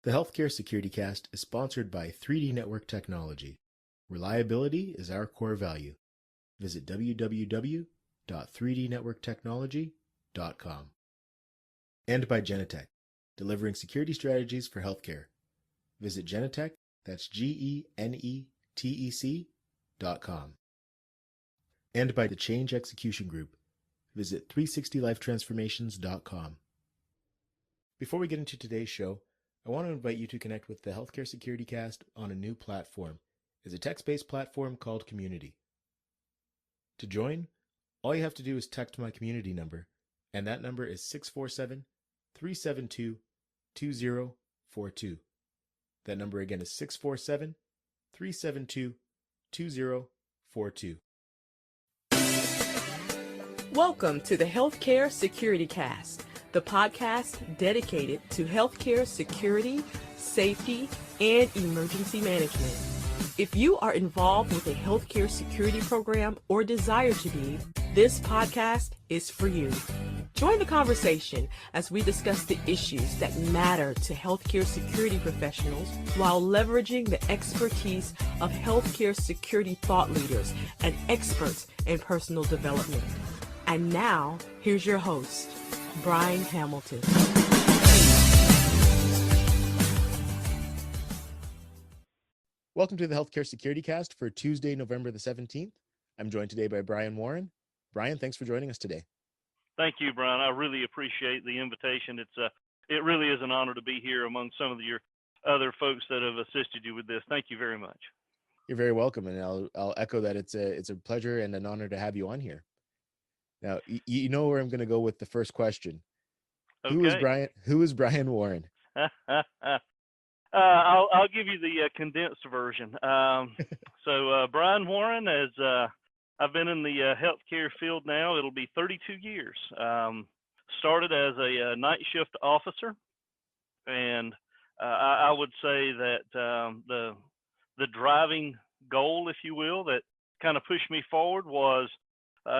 The Healthcare Security Cast is sponsored by 3D Network Technology. Reliability is our core value. Visit www.3dnetworktechnology.com. And by Genetec, delivering security strategies for healthcare. Visit Genetec, that's GENETEC.com. And by the Change Execution Group. Visit 360lifetransformations.com. Before we get into today's show, I want to invite you to connect with the Healthcare Security Cast on a new platform. It's a text-based platform called Community. To join, all you have to do is text my community number, and that number is 647-372-2042. That number again is 647-372-2042. Welcome to the Healthcare Security Cast, the podcast dedicated to healthcare security, safety, and emergency management. If you are involved with a healthcare security program or desire to be, this podcast is for you. Join the conversation as we discuss the issues that matter to healthcare security professionals while leveraging the expertise of healthcare security thought leaders and experts in personal development. And now, here's your host, Brian Hamilton. Welcome to the Healthcare Security Cast for Tuesday, November the 17th. I'm joined today by Bryan Warren. Bryan, thanks for joining us today. Thank you, Brian. I really appreciate the invitation. It really is an honor to be here among some of your other folks that have assisted you with this. Thank you very much. You're very welcome, and I'll echo that it's a pleasure and an honor to have you on here. Now, you know where I'm going to go with the first question. Okay. Who is Bryan Warren? I'll give you the condensed version. So Bryan Warren, I've been in the healthcare field now. It'll be 32 years. Started as a night shift officer, and I would say that the driving goal, if you will, that kind of pushed me forward was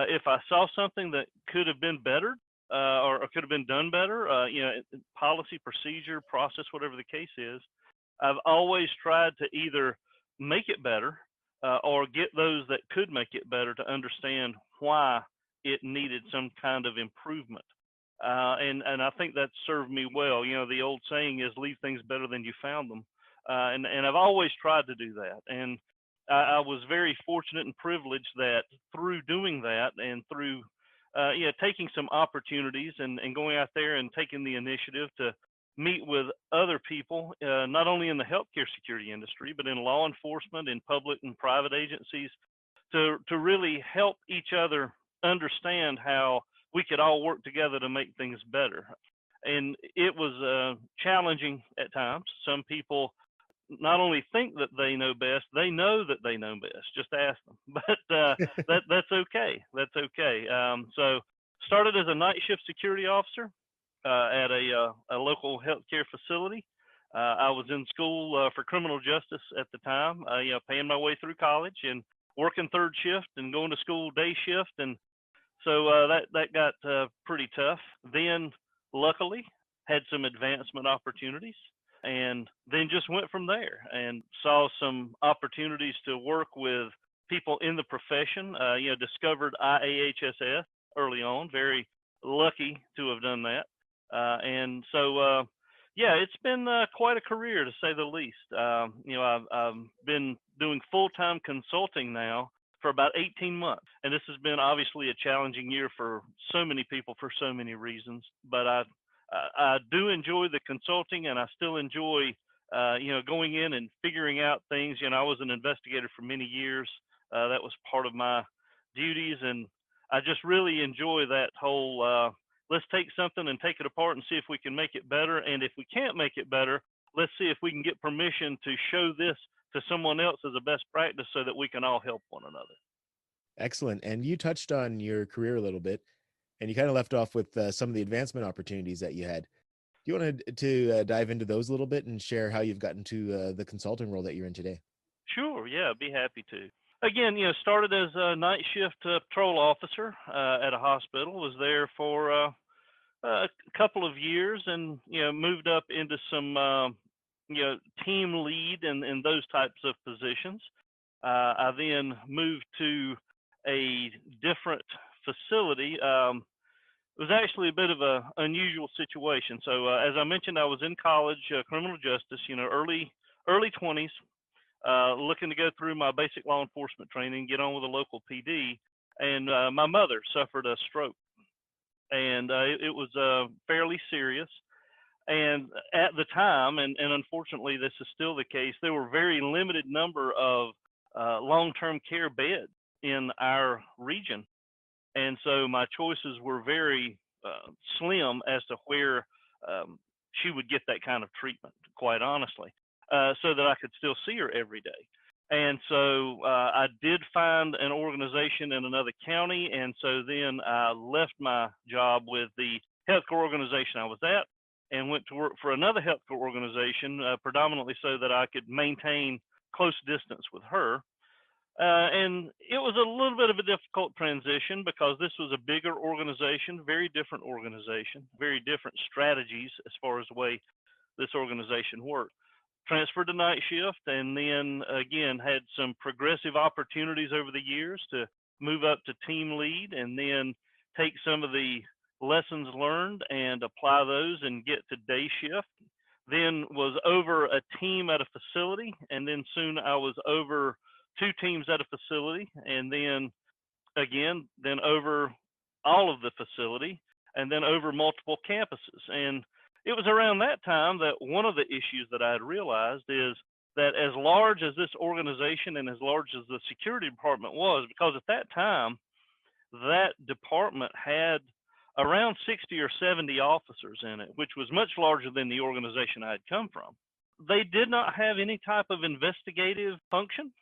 if I saw something that could have been better or could have been done better, policy, procedure, process, whatever the case is, I've always tried to either make it better or get those that could make it better to understand why it needed some kind of improvement. And I think that served me well. You know, the old saying is leave things better than you found them. And I've always tried to do that. And I was very fortunate and privileged that through doing that and through taking some opportunities and going out there and taking the initiative to meet with other people, not only in the healthcare security industry, but in law enforcement, in public and private agencies, to really help each other understand how we could all work together to make things better. And it was challenging at times. Some people not only think that they know best, they know that they know best. Just ask them. But that's okay. That's okay. So started as a night shift security officer at a local healthcare facility. I was in school for criminal justice at the time, paying my way through college and working third shift and going to school day shift. And so that got pretty tough. Then luckily had some advancement opportunities, and then just went from there and saw some opportunities to work with people in the profession, discovered IAHSS early on, very lucky to have done that. And so, it's been quite a career to say the least. I've been doing full-time consulting now for about 18 months. And this has been obviously a challenging year for so many people for so many reasons, but I do enjoy the consulting, and I still enjoy, going in and figuring out things. I was an investigator for many years. That was part of my duties, and I just really enjoy that whole, let's take something and take it apart and see if we can make it better. And if we can't make it better, let's see if we can get permission to show this to someone else as a best practice so that we can all help one another. Excellent. And you touched on your career a little bit, and you kind of left off with some of the advancement opportunities that you had. Do you want to dive into those a little bit and share how you've gotten to the consulting role that you're in today? Sure. Yeah, I'd be happy to. Again, started as a night shift patrol officer at a hospital, was there for a couple of years, and, moved up into some team lead and those types of positions. I then moved to a different facility. It was actually a bit of a unusual situation. So as I mentioned, I was in college, criminal justice, early 20s, looking to go through my basic law enforcement training, get on with a local PD, and my mother suffered a stroke, and it was fairly serious. And at the time, and unfortunately this is still the case, there were very limited number of long-term care beds in our region. And so my choices were very slim as to where she would get that kind of treatment, quite honestly, so that I could still see her every day. And so I did find an organization in another county. And so then I left my job with the healthcare organization I was at and went to work for another healthcare organization, predominantly so that I could maintain close distance with her. And it was a little bit of a difficult transition because this was a bigger organization, very different organization, very different strategies as far as the way this organization worked. Transferred to night shift, and then again had some progressive opportunities over the years to move up to team lead, and then take some of the lessons learned and apply those and get to day shift. Then was over a team at a facility, and then soon I was over 2 teams at a facility, and then again, then over all of the facility, and then over multiple campuses. And it was around that time that one of the issues that I had realized is that as large as this organization and as large as the security department was, because at that time, that department had around 60 or 70 officers in it, which was much larger than the organization I had come from. They did not have any type of investigative function.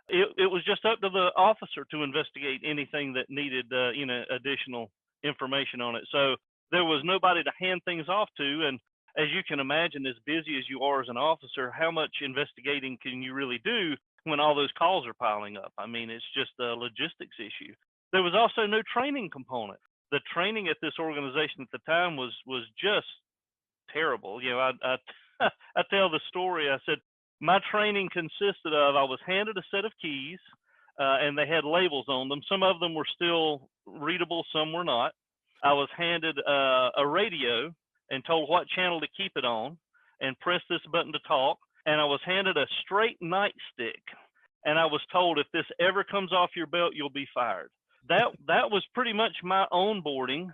It was just up to the officer to investigate anything that needed, additional information on it. So there was nobody to hand things off to. And as you can imagine, as busy as you are as an officer, how much investigating can you really do when all those calls are piling up? I mean, it's just a logistics issue. There was also no training component. The training at this organization at the time was just terrible. I tell the story. I said, my training consisted of, I was handed a set of keys, and they had labels on them. Some of them were still readable, some were not. I was handed a radio and told what channel to keep it on and press this button to talk. And I was handed a straight nightstick. And I was told, if this ever comes off your belt, you'll be fired. That was pretty much my onboarding.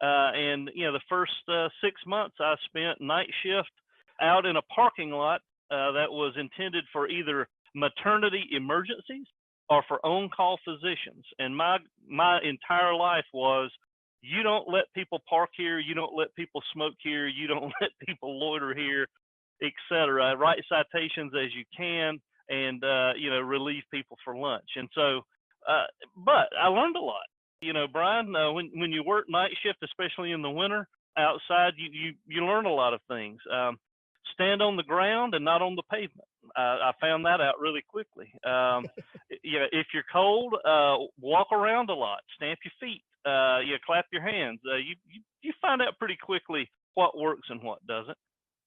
And the first 6 months I spent night shift out in a parking lot that was intended for either maternity emergencies or for on-call physicians. And my entire life was, you don't let people park here, you don't let people smoke here, you don't let people loiter here, etc. Write citations as you can, and relieve people for lunch. And so, but I learned a lot. Bryan, when you work night shift, especially in the winter outside, you learn a lot of things. Stand on the ground and not on the pavement. I found that out really quickly. If you're cold, walk around a lot, stamp your feet, clap your hands. You find out pretty quickly what works and what doesn't.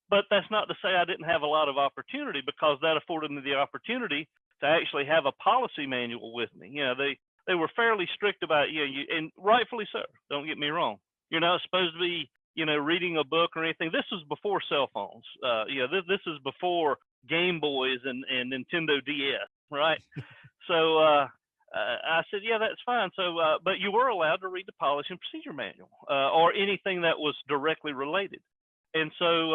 But that's not to say I didn't have a lot of opportunity, because that afforded me the opportunity to actually have a policy manual with me. They were fairly strict about and rightfully so. Don't get me wrong. You're not supposed to be reading a book or anything. This was before cell phones. This is before Game Boys and Nintendo DS, right? So I said, yeah, that's fine. So, but you were allowed to read the policy and procedure manual or anything that was directly related. And so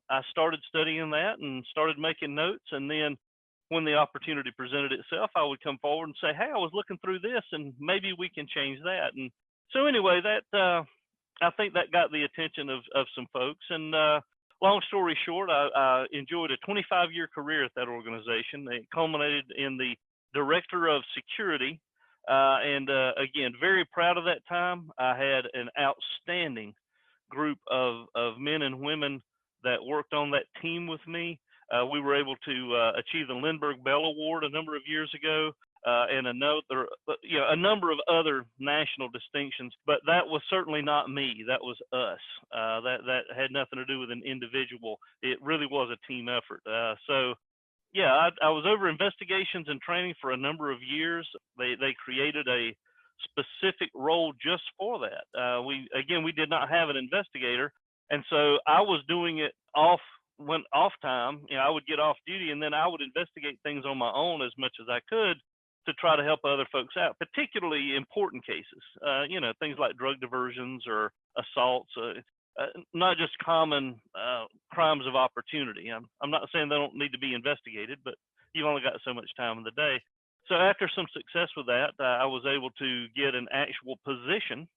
I started studying that and started making notes. And then when the opportunity presented itself, I would come forward and say, hey, I was looking through this and maybe we can change that. And so anyway, that I think that got the attention of some folks. And long story short, I enjoyed a 25-year career at that organization. It culminated in the director of security. And again, very proud of that time. I had an outstanding group of men and women that worked on that team with me. We were able to achieve the Lindbergh Bell Award a number of years ago. and a number of other national distinctions. But that was certainly not me. That was us. That had nothing to do with an individual. It really was a team effort. So yeah, I was over investigations and training for a number of years. They created a specific role just for that. We did not have an investigator, and so I was doing it off time. I would get off duty, and then I would investigate things on my own as much as I could to try to help other folks out, particularly important cases. Things like drug diversions or assaults. Not just common crimes of opportunity. I'm not saying they don't need to be investigated, but you've only got so much time in the day. So after some success with that, I was able to get an actual position,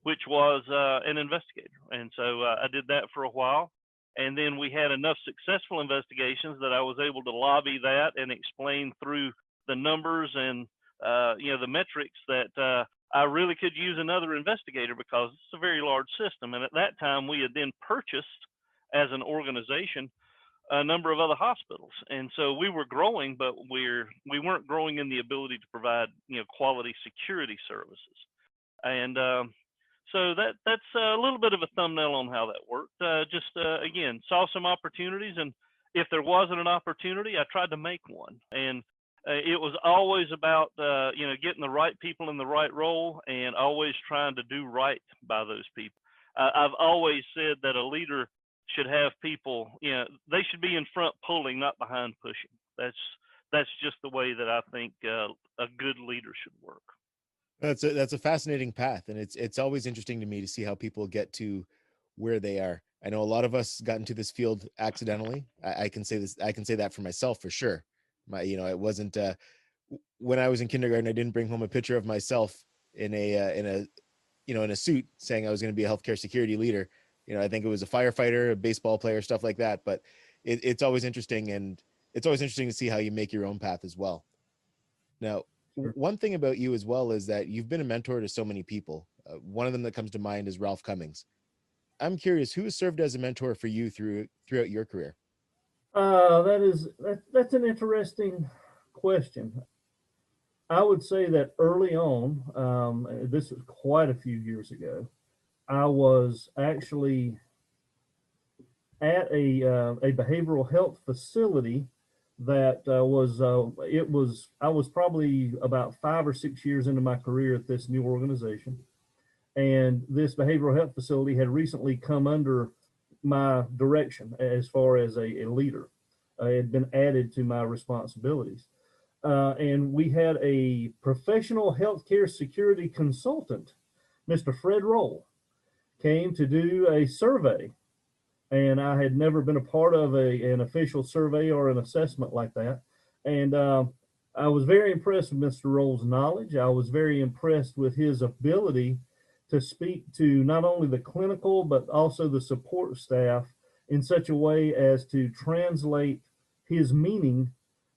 which was an investigator. And so I did that for a while. And then we had enough successful investigations that I was able to lobby that and explain through the numbers and the metrics that I really could use another investigator, because it's a very large system. And at that time, we had then purchased, as an organization, a number of other hospitals. And so we were growing, but we weren't growing in the ability to provide, quality security services. And so that's a little bit of a thumbnail on how that worked. Again, saw some opportunities, and if there wasn't an opportunity, I tried to make one. And it was always about, getting the right people in the right role, and always trying to do right by those people. I've always said that a leader should have people, they should be in front pulling, not behind pushing. That's just the way that I think a good leader should work. That's a fascinating path, and it's always interesting to me to see how people get to where they are. I know a lot of us got into this field accidentally. I can say this. I can say that for myself for sure. It wasn't when I was in kindergarten, I didn't bring home a picture of myself in a suit saying I was going to be a healthcare security leader. I think it was a firefighter, a baseball player, stuff like that. But it's always interesting, and it's always interesting to see how you make your own path as well. Now, one thing about you as well is that you've been a mentor to so many people. One of them that comes to mind is Ralph Cummings. I'm curious, who has served as a mentor for you throughout your career? That's an interesting question. I would say that early on, this was quite a few years ago, I was actually at a behavioral health facility that I was probably about 5 or 6 years into my career at this new organization. And this behavioral health facility had recently come under my direction as far as a leader. It had been added to my responsibilities. And we had a professional healthcare security consultant, Mr. Fred Roll, came to do a survey. And I had never been a part of an official survey or an assessment like that. And I was very impressed with Mr. Roll's knowledge. I was very impressed with his ability to speak to not only the clinical, but also the support staff in such a way as to translate his meaning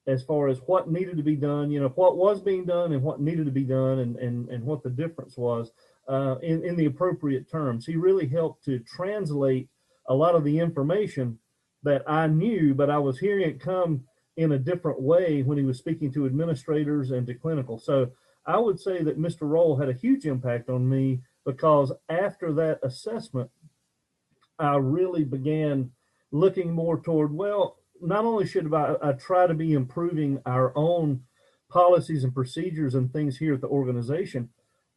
as far as what needed to be done, what was being done and what needed to be done, and what the difference was in the appropriate terms. He really helped to translate a lot of the information that I knew, but I was hearing it come in a different way when he was speaking to administrators and to clinical. So I would say that Mr. Roll had a huge impact on me, because after that assessment, I really began looking more toward, well, not only should I try to be improving our own policies and procedures and things here at the organization,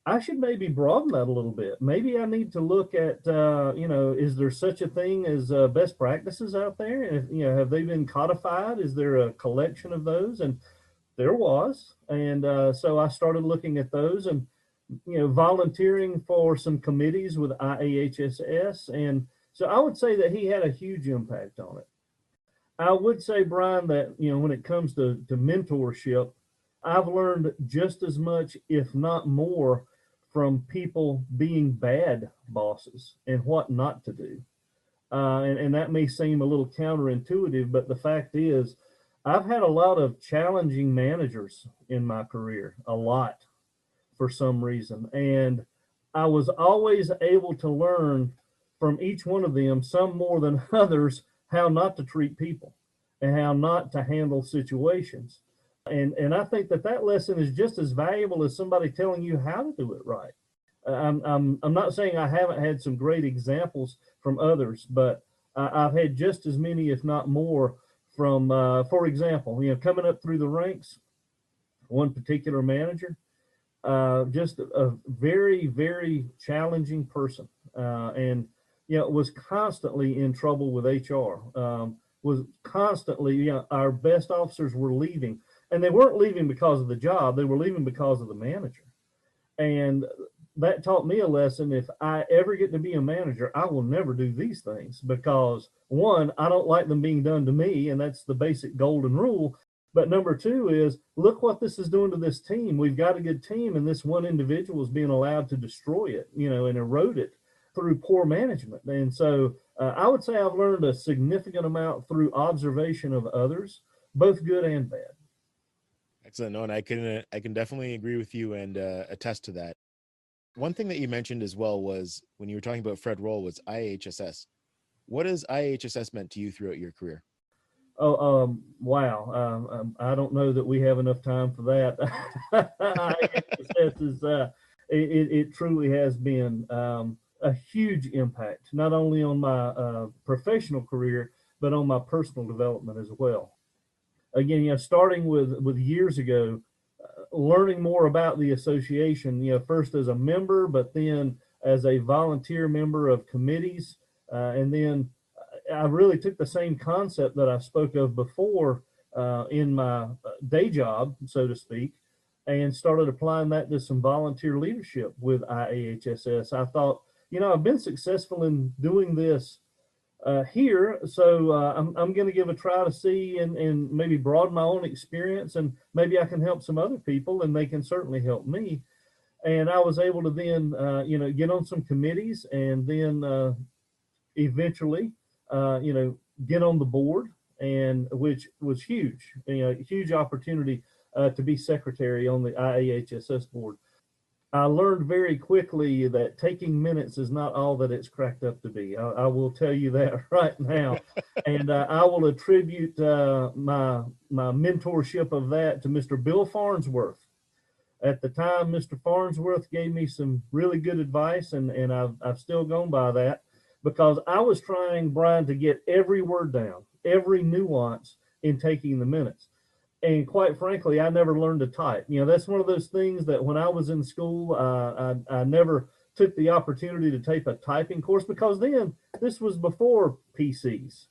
I should maybe broaden that a little bit. Maybe I need to look at, is there such a thing as best practices out there? And have they been codified? Is there a collection of those? And there was. And so I started looking at those and, volunteering for some committees with IAHSS. And so I would say that he had a huge impact on it. I would say, Bryan, that, when it comes to mentorship, I've learned just as much, if not more, from people being bad bosses and what not to do. And that may seem a little counterintuitive, but the fact is, I've had a lot of challenging managers in my career, a lot, for some reason. And I was always able to learn from each one of them, some more than others, how not to treat people and how not to handle situations. And I think that lesson is just as valuable as somebody telling you how to do it right. I'm not saying I haven't had some great examples from others, but I've had just as many, if not more, from, for example, coming up through the ranks, one particular manager, just a very, very challenging person, and was constantly in trouble with HR. Was constantly, our best officers were leaving, and they weren't leaving because of the job; they were leaving because of the manager. And that taught me a lesson. If I ever get to be a manager, I will never do these things because, one, I don't like them being done to me, and that's the basic golden rule. But number two is, look what this is doing to this team. We've got a good team, and this one individual is being allowed to destroy it, and erode it through poor management. And so I would say I've learned a significant amount through observation of others, both good and bad. Excellent. No, and I can definitely agree with you and attest to that. One thing that you mentioned as well was when you were talking about Fred Roll was IAHSS. What has IAHSS meant to you throughout your career? Oh, wow. I don't know that we have enough time for that. IAHSS is, it truly has been a huge impact, not only on my professional career, but on my personal development as well. Again, starting with years ago, learning more about the association, first as a member, but then as a volunteer member of committees. And then I really took the same concept that I spoke of before in my day job, so to speak, and started applying that to some volunteer leadership with IAHSS. I thought, I've been successful in doing this here, so I'm going to give a try to see and maybe broaden my own experience, and maybe I can help some other people, and they can certainly help me. And I was able to then, get on some committees, and then eventually, get on the board, and which was huge, huge opportunity to be secretary on the IAHSS board. I learned very quickly that taking minutes is not all that it's cracked up to be. I will tell you that right now. And I will attribute my mentorship of that to Mr. Bill Farnsworth. At the time, Mr. Farnsworth gave me some really good advice, and I've still gone by that, because I was trying, Bryan, to get every word down, every nuance in taking the minutes. And quite frankly, I never learned to type. That's one of those things that when I was in school, I never took the opportunity to take a typing course, because then this was before PCs.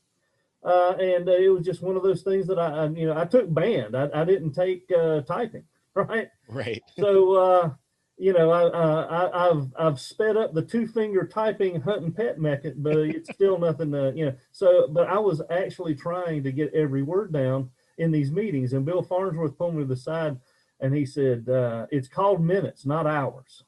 And it was just one of those things that I took band. I didn't take typing, right? Right. So, I've sped up the 2-finger typing hunt and pet method, but it's still nothing to, so, but I was actually trying to get every word down in these meetings. And Bill Farnsworth pulled me to the side, and he said, it's called minutes, not hours.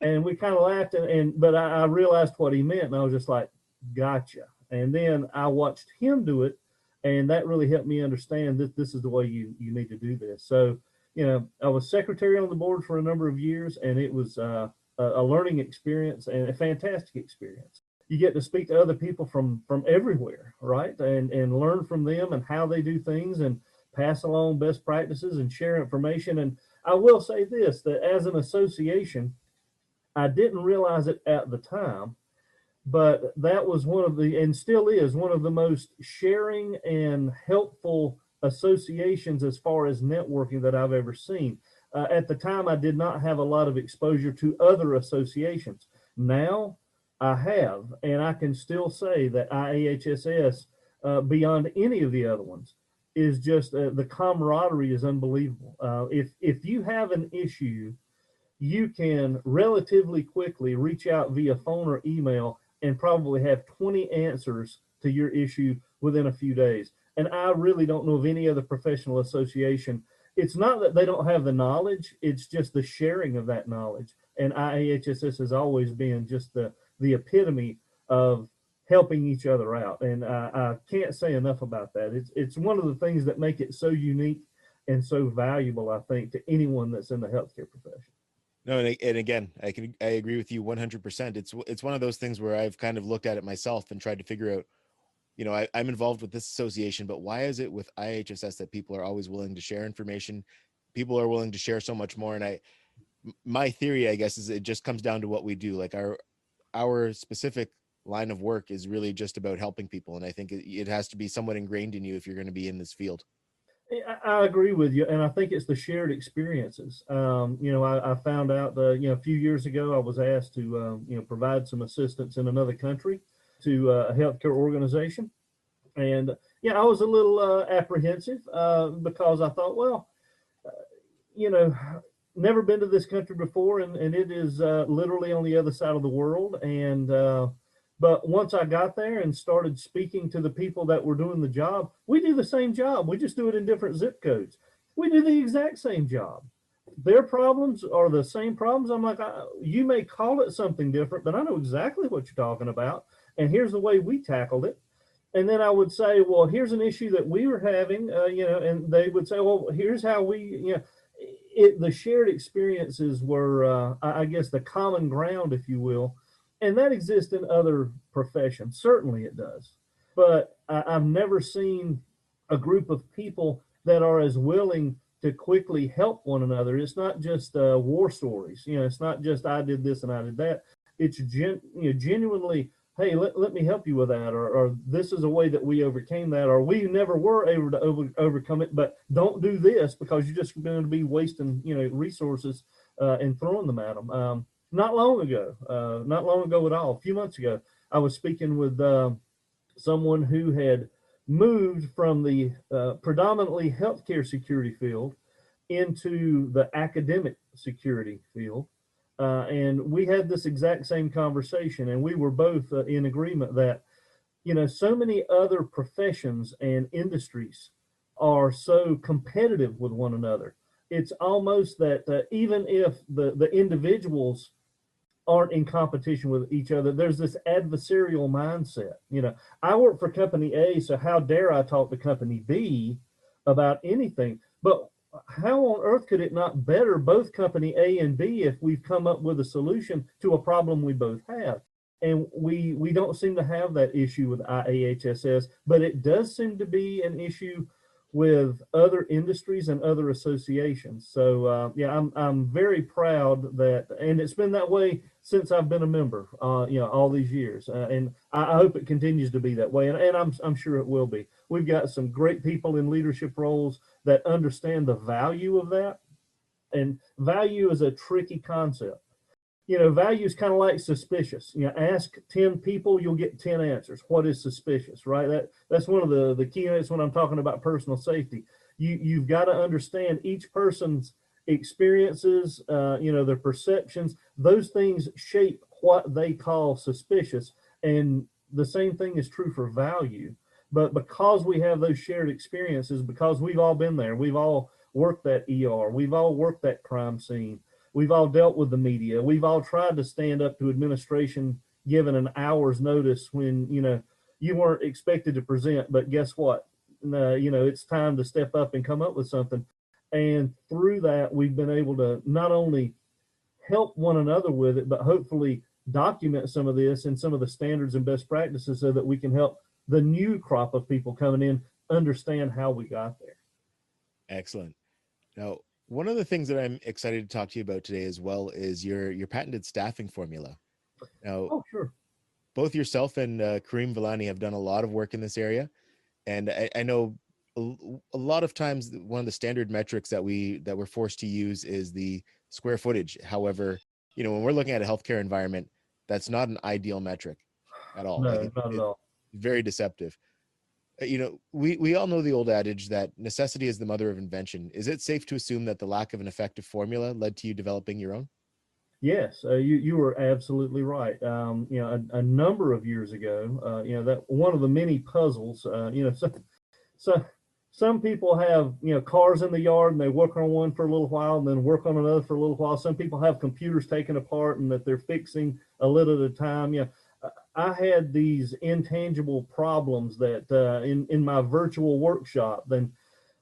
And we kind of laughed, but I realized what he meant, and I was just like, gotcha. And then I watched him do it, and that really helped me understand that this is the way you need to do this. So, I was secretary on the board for a number of years, and it was a learning experience and a fantastic experience. You get to speak to other people from everywhere, right? And learn from them and how they do things, and pass along best practices and share information. And I will say this, that as an association, I didn't realize it at the time, but that was one of the, and still is, one of the most sharing and helpful associations as far as networking that I've ever seen. At the time, I did not have a lot of exposure to other associations. Now I have, and I can still say that IAHSS, beyond any of the other ones, is just the camaraderie is unbelievable. If you have an issue, you can relatively quickly reach out via phone or email and probably have 20 answers to your issue within a few days. And I really don't know of any other professional association. It's not that they don't have the knowledge, it's just the sharing of that knowledge. And IAHSS has always been just the epitome of helping each other out. And I can't say enough about that. It's one of the things that make it so unique and so valuable, I think, to anyone that's in the healthcare profession. No, and again, I agree with you 100%. It's one of those things where I've kind of looked at it myself and tried to figure out, I'm involved with this association, but why is it with IAHSS that people are always willing to share information? People are willing to share so much more. And my theory, I guess, is it just comes down to what we do. Like our specific line of work is really just about helping people. And I think it has to be somewhat ingrained in you if you're going to be in this field. I agree with you, and I think it's the shared experiences. I found out, a few years ago, I was asked to, provide some assistance in another country to a healthcare organization, and I was a little apprehensive because I thought, well, never been to this country before, and it is literally on the other side of the world, and but once I got there and started speaking to the people that were doing the job, we do the same job. We just do it in different zip codes. We do the exact same job. Their problems are the same problems. I'm like, you may call it something different, but I know exactly what you're talking about. And here's the way we tackled it. And then I would say, well, here's an issue that we were having, and they would say, well, here's how we, the shared experiences were, I guess, the common ground, if you will. And that exists in other professions. Certainly it does. But I've never seen a group of people that are as willing to quickly help one another. It's not just war stories. It's not just I did this and I did that. It's genuinely, hey, let me help you with that. Or this is a way that we overcame that. Or we never were able to overcome it, but don't do this because you're just going to be wasting, resources and throwing them at them. Not long ago at all, a few months ago, I was speaking with someone who had moved from the predominantly healthcare security field into the academic security field. And we had this exact same conversation, and we were both in agreement that, so many other professions and industries are so competitive with one another. It's almost that even if the individuals aren't in competition with each other, there's this adversarial mindset. I work for company A, so how dare I talk to company B about anything? But how on earth could it not better both company A and B if we've come up with a solution to a problem we both have? And we don't seem to have that issue with IAHSS, but it does seem to be an issue with other industries and other associations. So I'm very proud that, and it's been that way since I've been a member, all these years, and I hope it continues to be that way, and I'm sure it will be. We've got some great people in leadership roles that understand the value of that, and value is a tricky concept. Value is kind of like suspicious. Ask 10 people, you'll get 10 answers. What is suspicious, right? That's one of the key notes when I'm talking about personal safety. You've got to understand each person's experiences, their perceptions. Those things shape what they call suspicious. And the same thing is true for value. But because we have those shared experiences, because we've all been there, we've all worked that ER, we've all worked that crime scene, we've all dealt with the media. We've all tried to stand up to administration given an hour's notice when, you weren't expected to present, but guess what? It's time to step up and come up with something. And through that, we've been able to not only help one another with it, but hopefully document some of this and some of the standards and best practices so that we can help the new crop of people coming in understand how we got there. Excellent. Now, one of the things that I'm excited to talk to you about today as well is your patented staffing formula. Now, oh, sure. Both yourself and Karim Vellani have done a lot of work in this area. And I know a lot of times one of the standard metrics that we're forced to use is the square footage. However, when we're looking at a healthcare environment, that's not an ideal metric at all. No, not at all. Very deceptive. We all know the old adage that necessity is the mother of invention. Is it safe to assume that the lack of an effective formula led to you developing your own? Yes, you were absolutely right. A number of years ago, that one of the many puzzles, so some people have, cars in the yard and they work on one for a little while and then work on another for a little while. Some people have computers taken apart and that they're fixing a little at a time. I had these intangible problems that in my virtual workshop. Then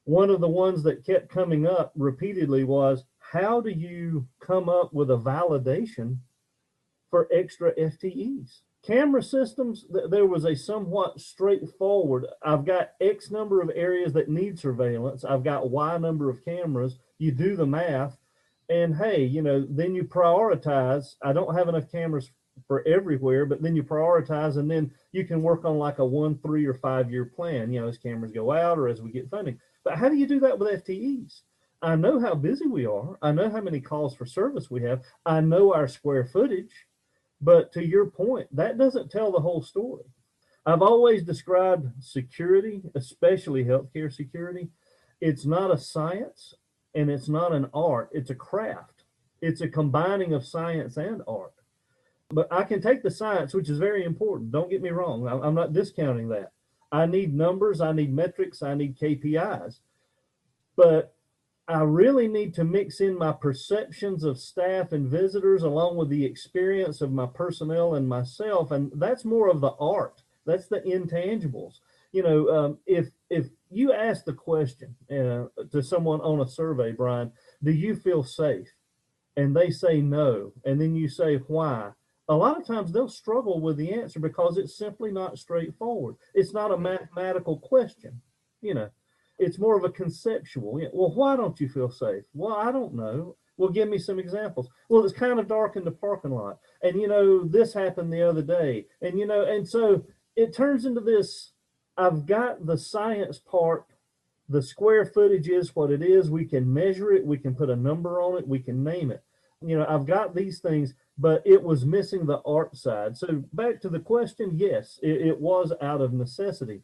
one of the ones that kept coming up repeatedly was, how do you come up with a validation for extra FTEs? Camera systems, there was a somewhat straightforward, I've got X number of areas that need surveillance. I've got Y number of cameras. You do the math, and hey, you know, then you prioritize. I don't have enough cameras for everywhere, but then you prioritize, and then you can work on like a 1, 3, or 5 year plan, you know, as cameras go out or as we get funding. But how do you do that with FTEs? I know how busy we are. I know how many calls for service we have. I know our square footage. But to your point, that doesn't tell the whole story. I've always described security, especially healthcare security. It's not a science and it's not an art. It's a craft. It's a combining of science and art. But I can take the science, which is very important. Don't get me wrong. I'm not discounting that. I need numbers. I need metrics. I need KPIs. But I really need to mix in my perceptions of staff and visitors along with the experience of my personnel and myself. And that's more of the art. That's the intangibles. You know, if you ask the question to someone on a survey, Bryan, do you feel safe? And they say no. And then you say, why? A lot of times they'll struggle with the answer because it's simply not straightforward. It's not a mathematical question, you know. It's more of a conceptual. Well, why don't you feel safe? Well, I don't know. Well, give me some examples. Well, it's kind of dark in the parking lot. And, you know, this happened the other day. And, you know, and so it turns into this, I've got the science part. The square footage is what it is. We can measure it. We can put a number on it. We can name it. You know, I've got these things, but it was missing the art side. So back to the question, yes, it was out of necessity.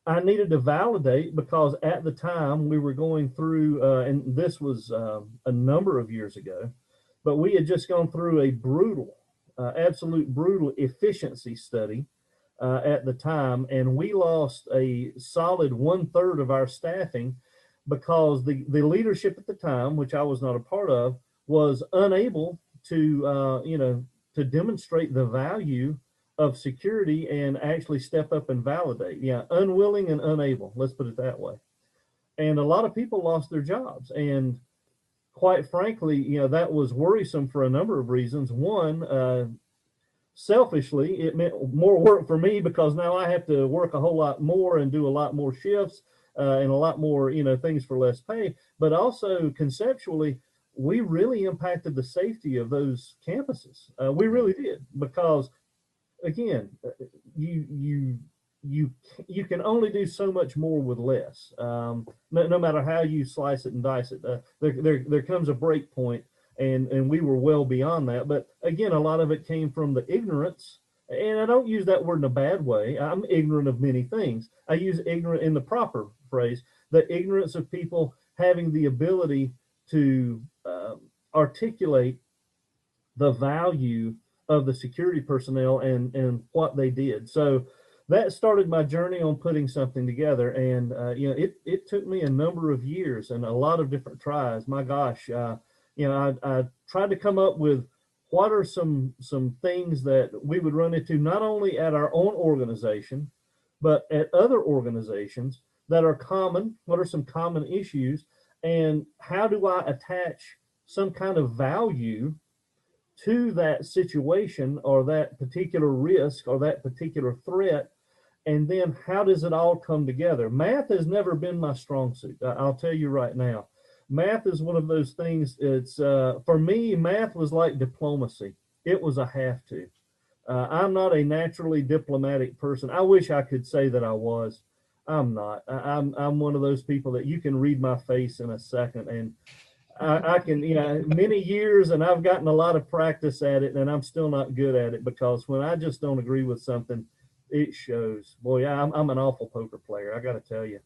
I needed to validate because at the time we were going through, and this was a number of years ago, but we had just gone through a brutal, absolute brutal efficiency study at the time, and we lost a solid 1/3 of our staffing because the leadership at the time, which I was not a part of, was unable to, you know, to demonstrate the value of security and actually step up and validate. Yeah, unwilling and unable, let's put it that way. And a lot of people lost their jobs. And quite frankly, you know, that was worrisome for a number of reasons. One, selfishly, it meant more work for me because now I have to work a whole lot more and do a lot more shifts and a lot more, you know, things for less pay. But also conceptually, we really impacted the safety of those campuses. We really did, because again, you can only do so much more with less. No matter how you slice it and dice it, there comes a break point, and we were well beyond that. But again, a lot of it came from the ignorance, and I don't use that word in a bad way. I'm ignorant of many things. I use ignorant in the proper phrase, the ignorance of people having the ability to articulate the value of the security personnel and what they did. So that started my journey on putting something together. And, you know, it took me a number of years and a lot of different tries. My gosh, you know, I tried to come up with what are some things that we would run into, not only at our own organization, but at other organizations that are common. What are some common issues? And how do I attach some kind of value to that situation or that particular risk or that particular threat? And then how does it all come together? Math has never been my strong suit. I'll tell you right now. Math is one of those things. It's for me, math was like diplomacy. It was a have to. I'm not a naturally diplomatic person. I wish I could say that I was. I'm not. I'm one of those people that you can read my face in a second, and I can, you know, many years, and I've gotten a lot of practice at it, and I'm still not good at it, because when I just don't agree with something, it shows. Boy, I'm an awful poker player, I got to tell you.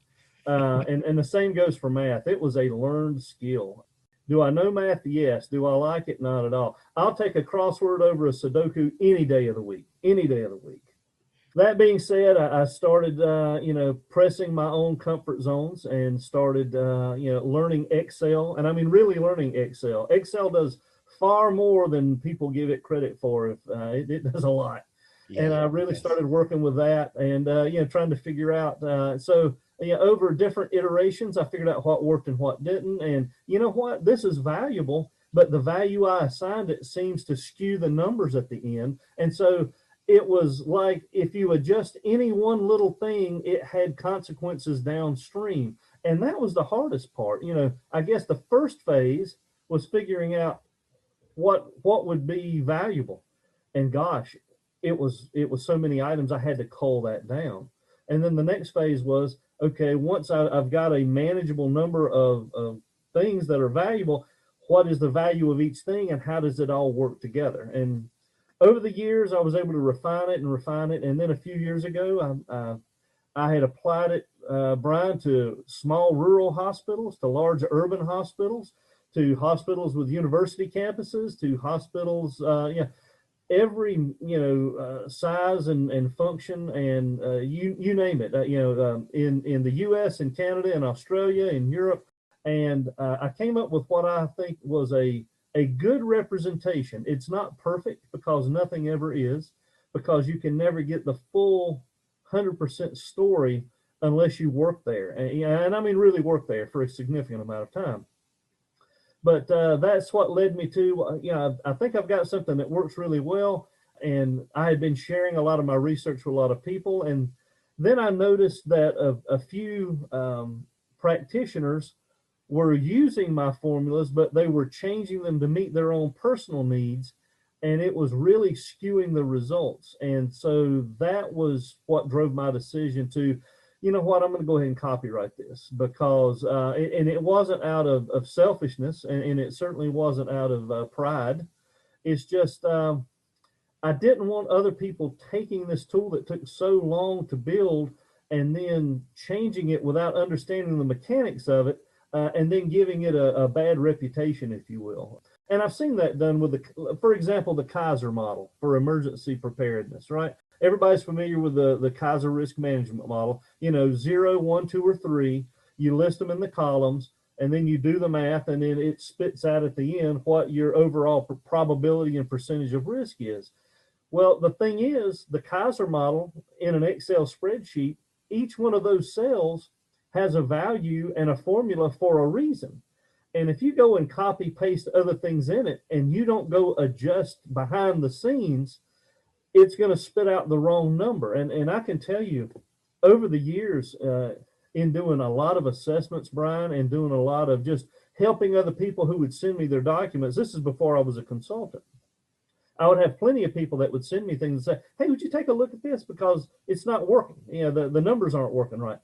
And the same goes for math. It was a learned skill. Do I know math? Yes. Do I like it? Not at all. I'll take a crossword over a Sudoku any day of the week. Any day of the week. That being said, I started, you know, pressing my own comfort zones and started, you know, learning Excel. And I mean, really learning Excel. Excel does far more than people give it credit for. It does a lot. Yeah, and I really started working with that and, you know, trying to figure out. So, you know, over different iterations, I figured out what worked and what didn't. And you know what? This is valuable, but the value I assigned it seems to skew the numbers at the end. And so it was like if you adjust any one little thing, it had consequences downstream. And that was the hardest part. I guess the first phase was figuring out what would be valuable. And gosh, it was so many items, I had to cull that down. And then the next phase was, okay, once I've got a manageable number of things that are valuable, what is the value of each thing and how does it all work together? And over the years, I was able to refine it. And then a few years ago, I had applied it, Bryan, to small rural hospitals, to large urban hospitals, to hospitals with university campuses, to hospitals, every size and function, and you name it. In the U.S. and Canada and Australia and Europe, and I came up with what I think was a good representation. It's not perfect because nothing ever is, because you can never get the full 100% story unless you work there, and I mean really work there for a significant amount of time. But that's what led me to, I think I've got something that works really well. And I had been sharing a lot of my research with a lot of people. And then I noticed that a few practitioners were using my formulas, but they were changing them to meet their own personal needs. And it was really skewing the results. And so that was what drove my decision to, you know what, I'm going to go ahead and copyright this, because and it wasn't out of selfishness, and it certainly wasn't out of pride. It's just I didn't want other people taking this tool that took so long to build and then changing it without understanding the mechanics of it, and then giving it a bad reputation, if you will. And I've seen that done with for example, the Kaiser model for emergency preparedness, right? Everybody's familiar with the Kaiser risk management model, 0, 1, 2, or 3. You list them in the columns, and then you do the math, and then it spits out at the end what your overall probability and percentage of risk is. Well, the thing is, the Kaiser model in an Excel spreadsheet, each one of those cells has a value and a formula for a reason. And if you go and copy paste other things in it and you don't go adjust behind the scenes, it's going to spit out the wrong number. And I can tell you, over the years, in doing a lot of assessments, Bryan, and doing a lot of just helping other people who would send me their documents, this is before I was a consultant. I would have plenty of people that would send me things and say, hey, would you take a look at this? Because it's not working. The numbers aren't working right.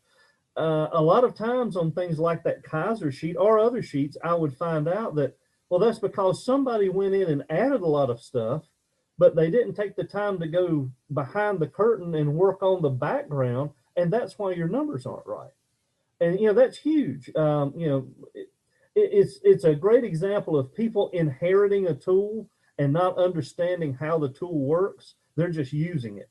A lot of times on things like that Kaiser sheet or other sheets, I would find out that, well, that's because somebody went in and added a lot of stuff, but they didn't take the time to go behind the curtain and work on the background, and that's why your numbers aren't right. And that's huge. It's a great example of people inheriting a tool and not understanding how the tool works. They're just using it,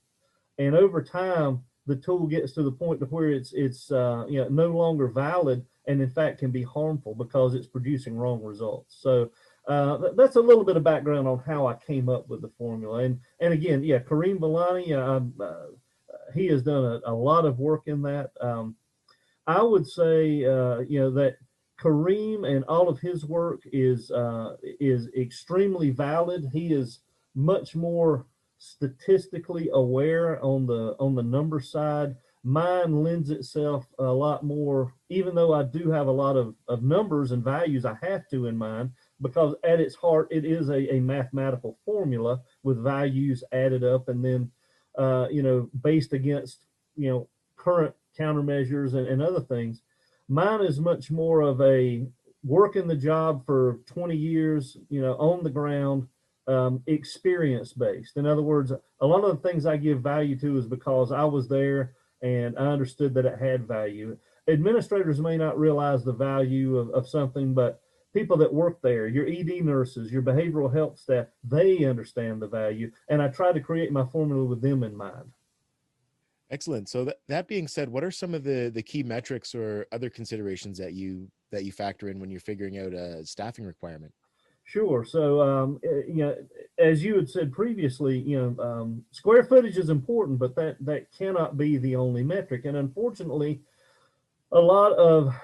and over time, the tool gets to the point to where it's no longer valid, and in fact can be harmful because it's producing wrong results. So that's a little bit of background on how I came up with the formula. And again, Karim Vellani, he has done a lot of work in that. I would say, that Karim and all of his work is extremely valid. He is much more statistically aware on the number side. Mine lends itself a lot more, even though I do have a lot of numbers and values I have to in mine, because at its heart, it is a mathematical formula with values added up and then, based against, current countermeasures and other things. Mine is much more of a working the job for 20 years, on the ground, experience based. In other words, a lot of the things I give value to is because I was there and I understood that it had value. Administrators may not realize the value of something, but people that work there, your ED nurses, your behavioral health staff, they understand the value. And I try to create my formula with them in mind. Excellent. So that being said, what are some of the key metrics or other considerations that you factor in when you're figuring out a staffing requirement? Sure. So, as you had said previously, square footage is important, but that cannot be the only metric. And unfortunately, a lot of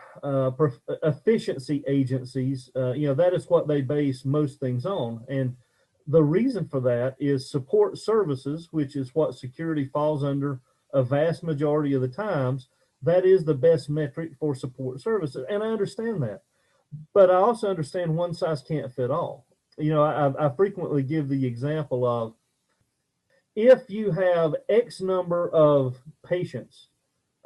efficiency agencies, that is what they base most things on. And The reason for that is support services, which is what security falls under a vast majority of the times. That is the best metric for support services. And I understand that. But I also understand one size can't fit all. I frequently give the example of, if you have X number of patients,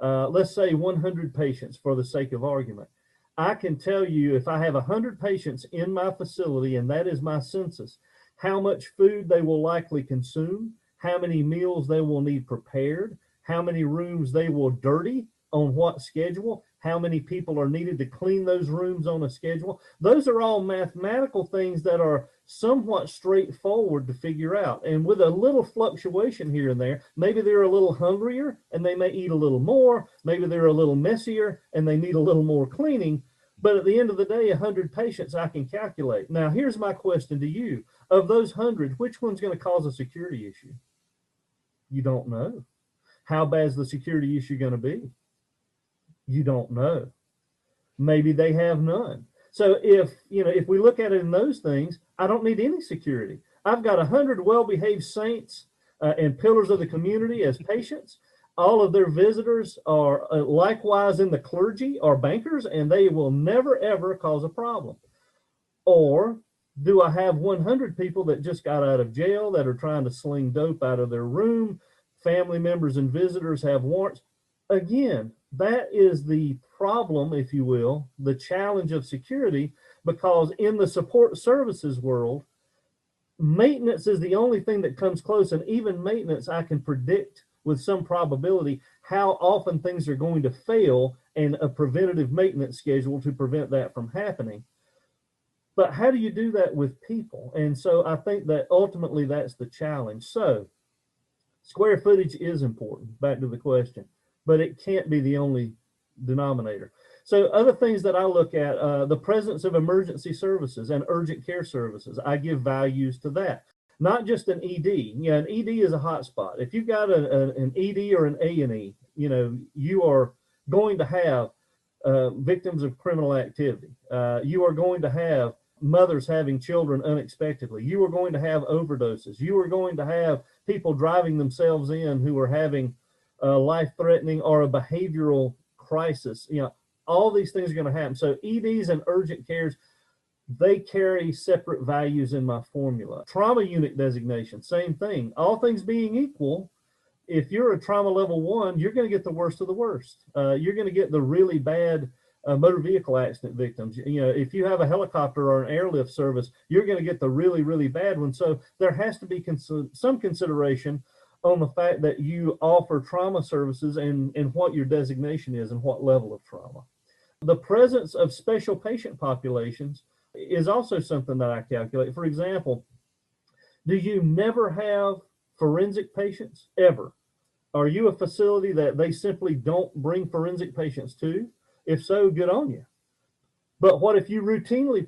let's say 100 patients for the sake of argument, I can tell you, if I have 100 patients in my facility and that is my census, how much food they will likely consume, how many meals they will need prepared, how many rooms they will dirty, on what schedule, how many people are needed to clean those rooms on a schedule. Those are all mathematical things that are somewhat straightforward to figure out. And with a little fluctuation here and there, maybe they're a little hungrier and they may eat a little more. Maybe they're a little messier and they need a little more cleaning. But at the end of the day, 100 patients I can calculate. Now, here's my question to you. Of those 100, which one's going to cause a security issue? You don't know. How bad is the security issue going to be? You don't know. Maybe they have none. So if we look at it in those things, I don't need any security. I've got 100 well-behaved saints and pillars of the community as patients. All of their visitors are likewise in the clergy or bankers, and they will never, ever cause a problem. Or do I have 100 people that just got out of jail that are trying to sling dope out of their room? Family members and visitors have warrants. Again, that is the problem, if you will, the challenge of security, because in the support services world, maintenance is the only thing that comes close. And even maintenance, I can predict with some probability how often things are going to fail and a preventative maintenance schedule to prevent that from happening. But how do you do that with people? And so I think that ultimately that's the challenge. So square footage is important, back to the question, but it can't be the only denominator. So other things that I look at, the presence of emergency services and urgent care services, I give values to that. Not just an ED. An ED is a hot spot. If you've got an ED or an A&E, you are going to have victims of criminal activity. You are going to have mothers having children unexpectedly. You are going to have overdoses. You are going to have people driving themselves in who are having life-threatening or a behavioral crisis. All these things are going to happen. So EDs and urgent cares, they carry separate values in my formula. Trauma unit designation, same thing. All things being equal, if you're a trauma level 1, you're going to get the worst of the worst. You're going to get the really bad motor vehicle accident victims. If you have a helicopter or an airlift service, you're going to get the really, really bad one. So there has to be some consideration on the fact that you offer trauma services and what your designation is and what level of trauma. The presence of special patient populations is also something that I calculate. For example, do you never have forensic patients ever? Are you a facility that they simply don't bring forensic patients to? If so, good on you. But what if you routinely,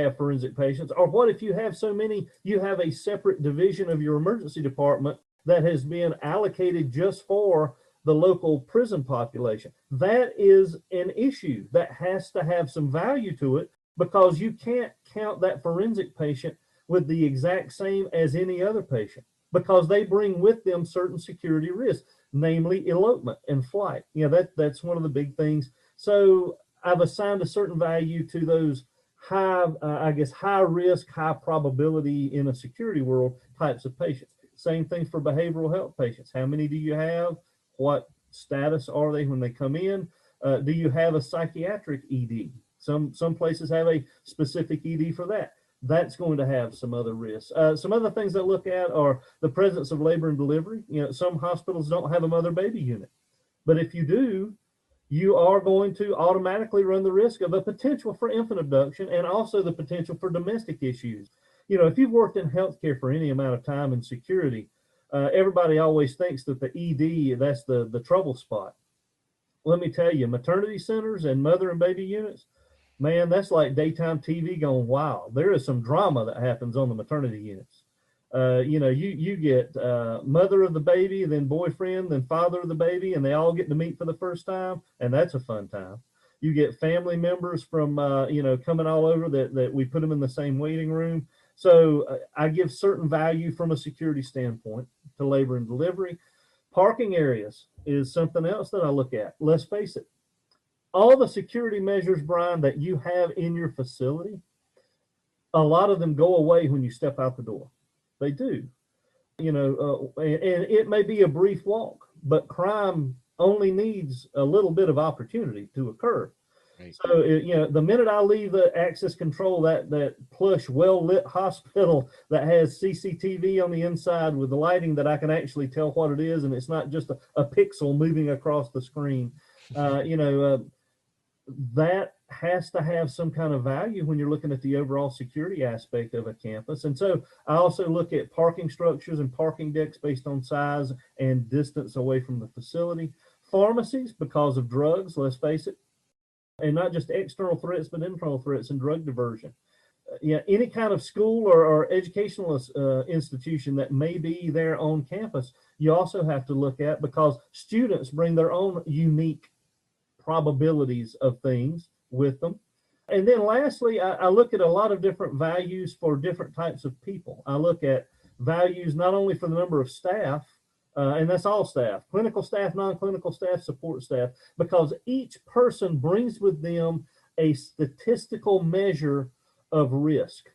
have forensic patients? Or what if you have so many, you have a separate division of your emergency department that has been allocated just for the local prison population? That is an issue that has to have some value to it, because you can't count that forensic patient with the exact same as any other patient, because they bring with them certain security risks, namely elopement and flight. That's one of the big things. So I've assigned a certain value to those high risk, high probability in a security world types of patients. Same thing for behavioral health patients. How many do you have? What status are they when they come in? Do you have a psychiatric ED? Some places have a specific ED for that. That's going to have some other risks. Some other things that look at are the presence of labor and delivery. Some hospitals don't have a mother-baby unit, but if you do, you are going to automatically run the risk of a potential for infant abduction and also the potential for domestic issues. If you've worked in healthcare for any amount of time in security, everybody always thinks that the ED, that's the trouble spot. Let me tell you, maternity centers and mother and baby units, man, that's like daytime TV going wild. There is some drama that happens on the maternity units. You get mother of the baby, then boyfriend, then father of the baby, and they all get to meet for the first time, and that's a fun time. You get family members from, coming all over that we put them in the same waiting room. So I give certain value from a security standpoint to labor and delivery. Parking areas is something else that I look at. Let's face it, all the security measures, Bryan, that you have in your facility, a lot of them go away when you step out the door. They do. And it may be a brief walk, but crime only needs a little bit of opportunity to occur. Right. So, the minute I leave the access control, that plush, well-lit hospital that has CCTV on the inside with the lighting that I can actually tell what it is, and it's not just a pixel moving across the screen, that has to have some kind of value when you're looking at the overall security aspect of a campus. And so I also look at parking structures and parking decks based on size and distance away from the facility. Pharmacies, because of drugs, let's face it, and not just external threats, but internal threats and drug diversion. Any kind of school or educational institution that may be there on campus, you also have to look at, because students bring their own unique probabilities of things with them. And then lastly, I look at a lot of different values for different types of people. I look at values not only for the number of staff, and that's all staff, clinical staff, non-clinical staff, support staff, because each person brings with them a statistical measure of risk.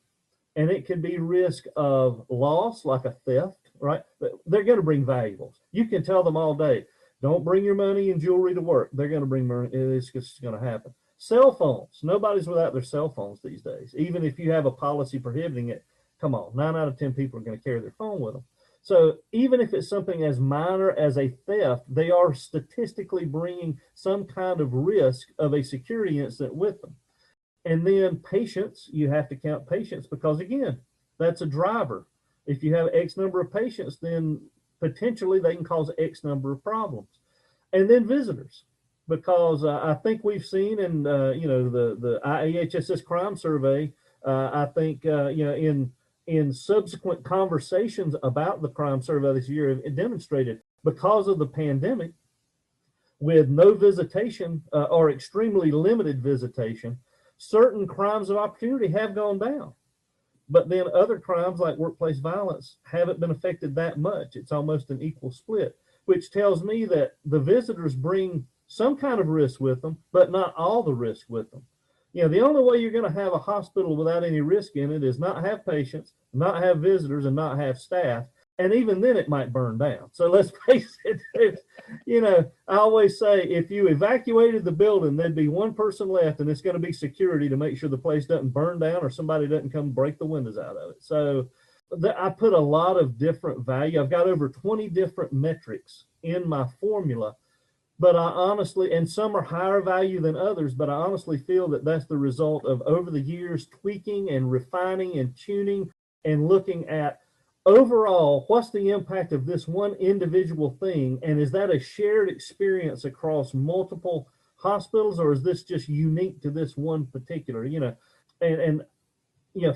And it can be risk of loss, like a theft, right? They're going to bring valuables. You can tell them all day, don't bring your money and jewelry to work. They're going to bring money. It's just going to happen. Cell phones. Nobody's without their cell phones these days. Even if you have a policy prohibiting it, come on, 9 out of 10 people are going to carry their phone with them. So even if it's something as minor as a theft, they are statistically bringing some kind of risk of a security incident with them. And then patients, you have to count patients, because again, that's a driver. If you have X number of patients, then potentially they can cause X number of problems. And then visitors, because I think we've seen in the IAHSS crime survey, I think in subsequent conversations about the crime survey this year, it demonstrated, because of the pandemic, with no visitation or extremely limited visitation, certain crimes of opportunity have gone down. But then other crimes like workplace violence haven't been affected that much. It's almost an equal split, which tells me that the visitors bring some kind of risk with them, but not all the risk with them. The only way you're going to have a hospital without any risk in it is not have patients, not have visitors, and not have staff. And even then it might burn down. So let's face it, I always say, if you evacuated the building, there'd be one person left, and it's going to be security to make sure the place doesn't burn down or somebody doesn't come break the windows out of it. So I put a lot of different value. I've got over 20 different metrics in my formula, but I honestly, and some are higher value than others, but I honestly feel that that's the result of over the years tweaking and refining and tuning and looking at overall, what's the impact of this one individual thing? And is that a shared experience across multiple hospitals, or is this just unique to this one particular, and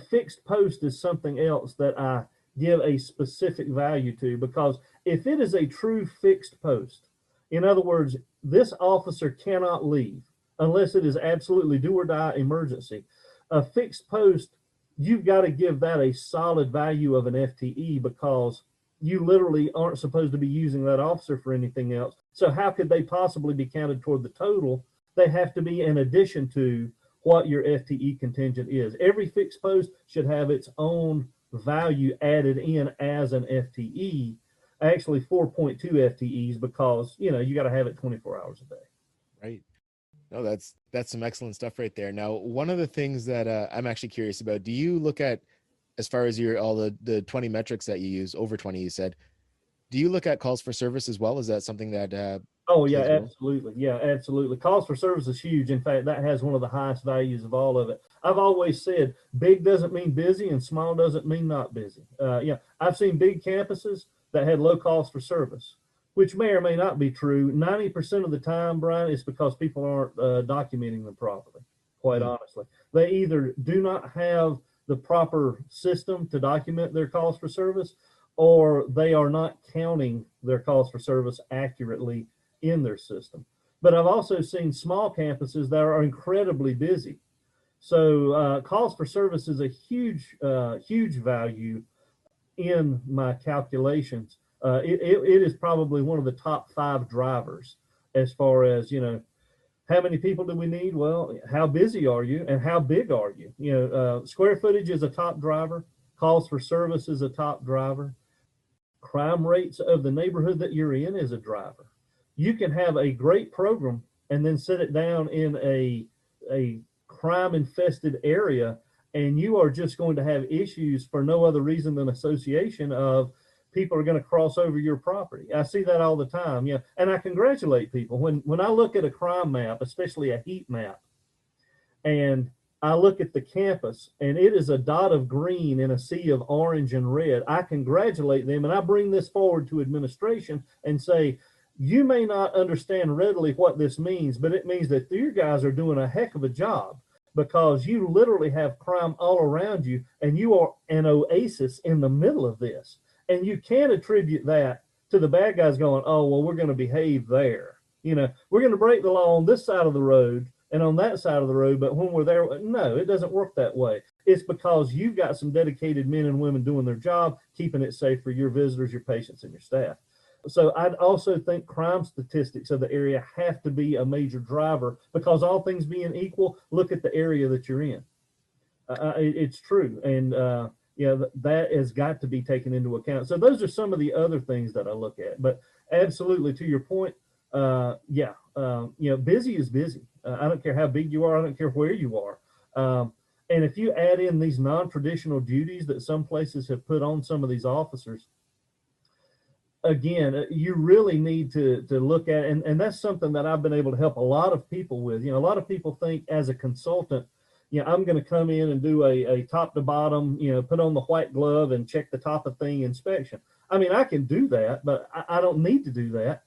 fixed post is something else that I give a specific value to, because if it is a true fixed post, in other words, this officer cannot leave unless it is absolutely do or die emergency. A fixed post, you've got to give that a solid value of an FTE, because you literally aren't supposed to be using that officer for anything else. So how could they possibly be counted toward the total? They have to be in addition to what your FTE contingent is. Every fixed post should have its own value added in as an FTE, actually 4.2 FTEs, because you got to have it 24 hours a day. Right. No, that's some excellent stuff right there. Now, one of the things that I'm actually curious about, do you look at, as far as all the 20 metrics that you use, over 20 you said, do you look at calls for service as well? Is that something that oh yeah, absolutely. Yeah, absolutely. Calls for service is huge. In fact, that has one of the highest values of all of it. I've always said big doesn't mean busy and small doesn't mean not busy. I've seen big campuses that had low calls for service, which may or may not be true. 90% of the time, Bryan, it's because people aren't documenting them properly, quite honestly. They either do not have the proper system to document their calls for service, or they are not counting their calls for service accurately in their system. But I've also seen small campuses that are incredibly busy. So calls for service is a huge value in my calculations. It is probably one of the top 5 drivers as far as, how many people do we need? Well, how busy are you and how big are you? Square footage is a top driver. Calls for service is a top driver. Crime rates of the neighborhood that you're in is a driver. You can have a great program and then set it down in a crime infested area, and you are just going to have issues for no other reason than association of people are going to cross over your property. I see that all the time. And I congratulate people when I look at a crime map, especially a heat map, and I look at the campus and it is a dot of green in a sea of orange and red. I congratulate them, and I bring this forward to administration and say, you may not understand readily what this means, but it means that you guys are doing a heck of a job, because you literally have crime all around you and you are an oasis in the middle of this. And you can't attribute that to the bad guys going, oh, well, we're going to behave there. We're going to break the law on this side of the road and on that side of the road, but when we're there, no, it doesn't work that way. It's because you've got some dedicated men and women doing their job, keeping it safe for your visitors, your patients, and your staff. So I'd also think crime statistics of the area have to be a major driver, because all things being equal, look at the area that you're in. It's true. And that has got to be taken into account. So those are some of the other things that I look at. But absolutely, to your point, busy is busy. I don't care how big you are. I don't care where you are. And if you add in these non-traditional duties that some places have put on some of these officers, again, you really need to look at, and that's something that I've been able to help a lot of people with. A lot of people think as a consultant, I'm going to come in and do a top to bottom, put on the white glove and check the top of thing inspection. I mean, I can do that, but I don't need to do that.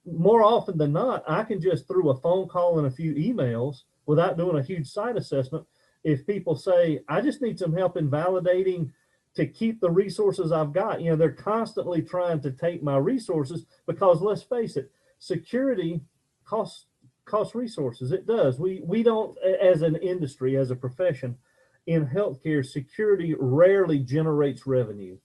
More often than not, I can just, through a phone call and a few emails, without doing a huge site assessment, if people say, I just need some help in validating to keep the resources I've got. They're constantly trying to take my resources, because let's face it, security costs resources. It does. We don't, as an industry, as a profession in healthcare, security rarely generates revenue.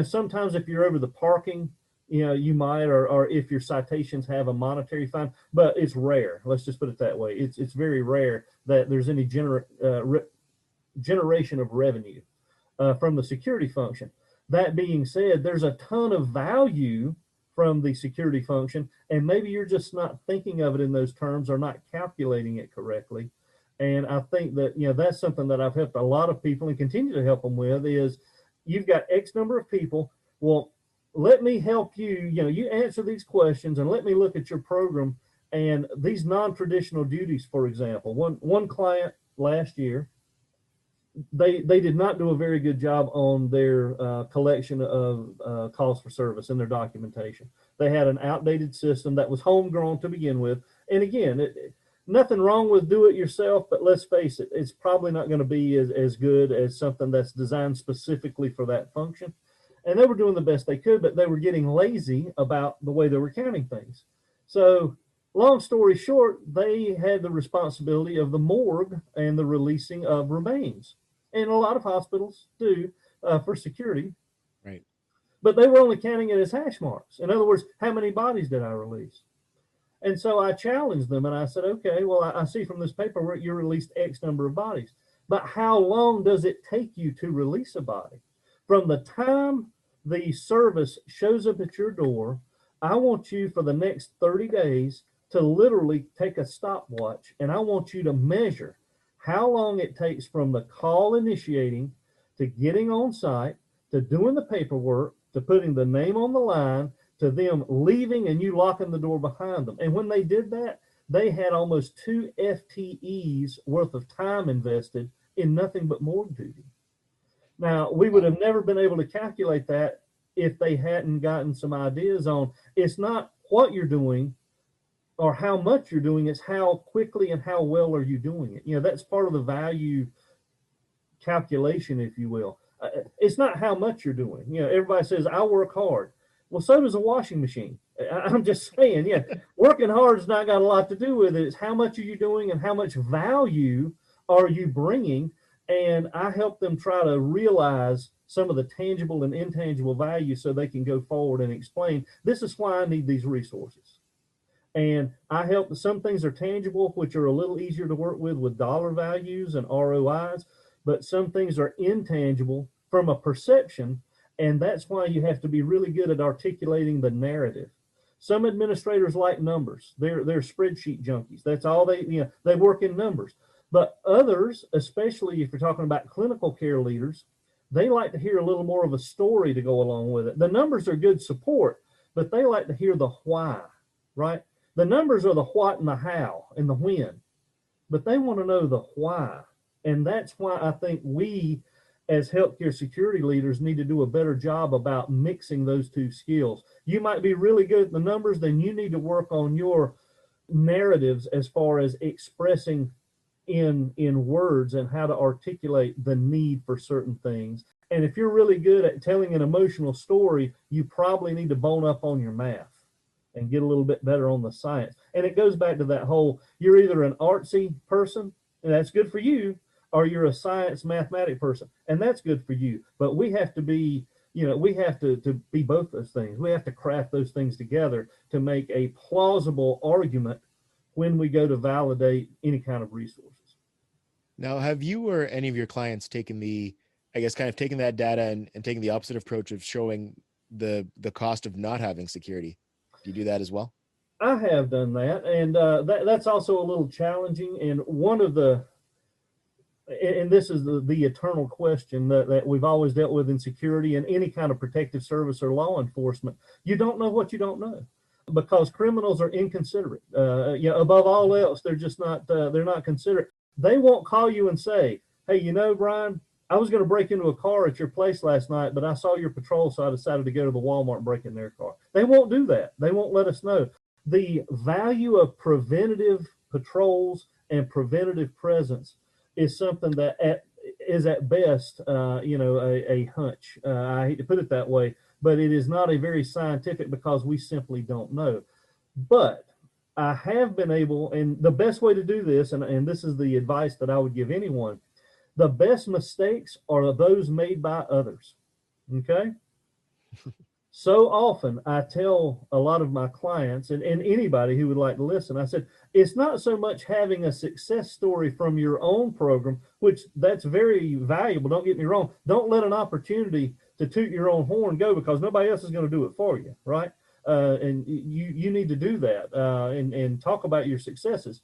Sometimes if you're over the parking, you might, or if your citations have a monetary fine, but it's rare. Let's just put it that way. It's very rare that there's any generation of revenue from the security function. That being said, there's a ton of value from the security function, and maybe you're just not thinking of it in those terms or not calculating it correctly. And I think that, that's something that I've helped a lot of people and continue to help them with is, you've got X number of people. Well, let me help you, you answer these questions and let me look at your program and these non-traditional duties. For example, one client last year, they did not do a very good job on their collection of calls for service and their documentation. They had an outdated system that was homegrown to begin with. And again, nothing wrong with do it yourself, but let's face it, it's probably not going to be as good as something that's designed specifically for that function. And they were doing the best they could, but they were getting lazy about the way they were counting things. So long story short, they had the responsibility of the morgue and the releasing of remains. And a lot of hospitals do for security. Right. But they were only counting it as hash marks. In other words, how many bodies did I release? And so I challenged them and I said, okay, well, I see from this paperwork you released X number of bodies. But how long does it take you to release a body? From the time the service shows up at your door, I want you for the next 30 days to literally take a stopwatch, and I want you to measure how long it takes from the call initiating to getting on site, to doing the paperwork, to putting the name on the line, to them leaving and you locking the door behind them. And when they did that, they had almost 2 FTEs worth of time invested in nothing but morgue duty. Now, we would have never been able to calculate that if they hadn't gotten some ideas on, it's not what you're doing or how much you're doing, it's how quickly and how well are you doing it. That's part of the value calculation, if you will. It's not how much you're doing. Everybody says, I work hard. Well, so does a washing machine. I'm just saying, working hard has not got a lot to do with it. It's how much are you doing and how much value are you bringing? And I help them try to realize some of the tangible and intangible value so they can go forward and explain, this is why I need these resources. And I help, some things are tangible, which are a little easier to work with dollar values and ROIs, but some things are intangible from a perception. And that's why you have to be really good at articulating the narrative. Some administrators like numbers. They're spreadsheet junkies. That's all they work in numbers. But others, especially if you're talking about clinical care leaders, they like to hear a little more of a story to go along with it. The numbers are good support, but they like to hear the why, right? The numbers are the what and the how and the when, but they want to know the why. And that's why I think we, as healthcare security leaders, need to do a better job about mixing those two skills. You might be really good at the numbers, then you need to work on your narratives as far as expressing in words and how to articulate the need for certain things. And if you're really good at telling an emotional story, you probably need to bone up on your math and get a little bit better on the science. And it goes back to that whole, you're either an artsy person, and that's good for you, or you're a science mathematic person, and that's good for you. But we have to be, we have to be both those things. We have to craft those things together to make a plausible argument when we go to validate any kind of resources. Now, have you or any of your clients taken taking that data and taking the opposite approach of showing the cost of not having security? Do you do that as well? I have done that, and that's also a little challenging. And one of the, and this is the eternal question that we've always dealt with in security and any kind of protective service or law enforcement. You don't know what you don't know, because criminals are inconsiderate. Above all else, they're just not, they're not considerate. They won't call you and say, hey, Bryan, I was going to break into a car at your place last night, but I saw your patrol, so I decided to go to the Walmart and break in their car. They won't do that. They won't let us know. The value of preventative patrols and preventative presence is something that is at best, a hunch. I hate to put it that way, but it is not a very scientific, because we simply don't know. But I have been able, and the best way to do this, and this is the advice that I would give anyone, the best mistakes are those made by others. Okay? So often I tell a lot of my clients and anybody who would like to listen, I said, it's not so much having a success story from your own program, which that's very valuable. Don't get me wrong. Don't let an opportunity to toot your own horn go, because nobody else is going to do it for you, right? And you need to do that and talk about your successes.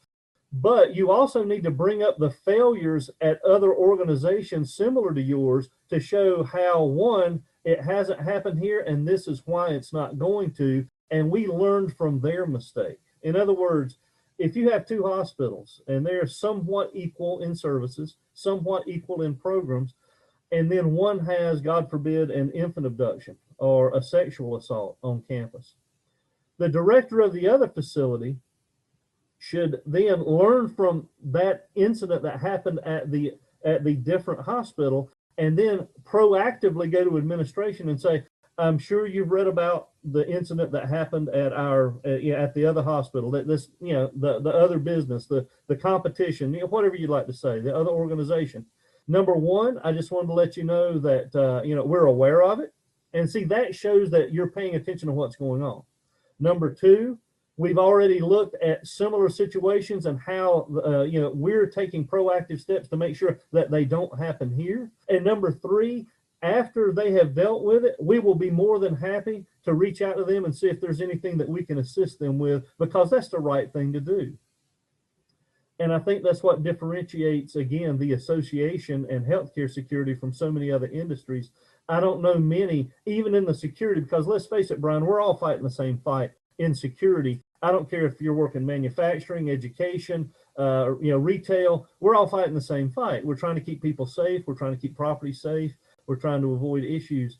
But you also need to bring up the failures at other organizations similar to yours to show how, one, it hasn't happened here, and this is why it's not going to, and we learned from their mistake. In other words, if you have two hospitals and they're somewhat equal in services, somewhat equal in programs, and then one has, God forbid, an infant abduction or a sexual assault on campus, the director of the other facility should then learn from that incident that happened at the different hospital, and then proactively go to administration and say, I'm sure you've read about the incident that happened at our at the other hospital, that this, the other business, the competition, whatever you'd like to say, the other organization. Number one, I just wanted to let you know that we're aware of it, and see, that shows that you're paying attention to what's going on. Number two, we've already looked at similar situations and how we're taking proactive steps to make sure that they don't happen here. And number three, after they have dealt with it, we will be more than happy to reach out to them and see if there's anything that we can assist them with, because that's the right thing to do. And I think that's what differentiates, again, the association and healthcare security from so many other industries. I don't know many, even in the security, because let's face it, Bryan, we're all fighting the same fight in security. I don't care if you're working manufacturing, education, retail, we're all fighting the same fight. We're trying to keep people safe. We're trying to keep property safe. We're trying to avoid issues.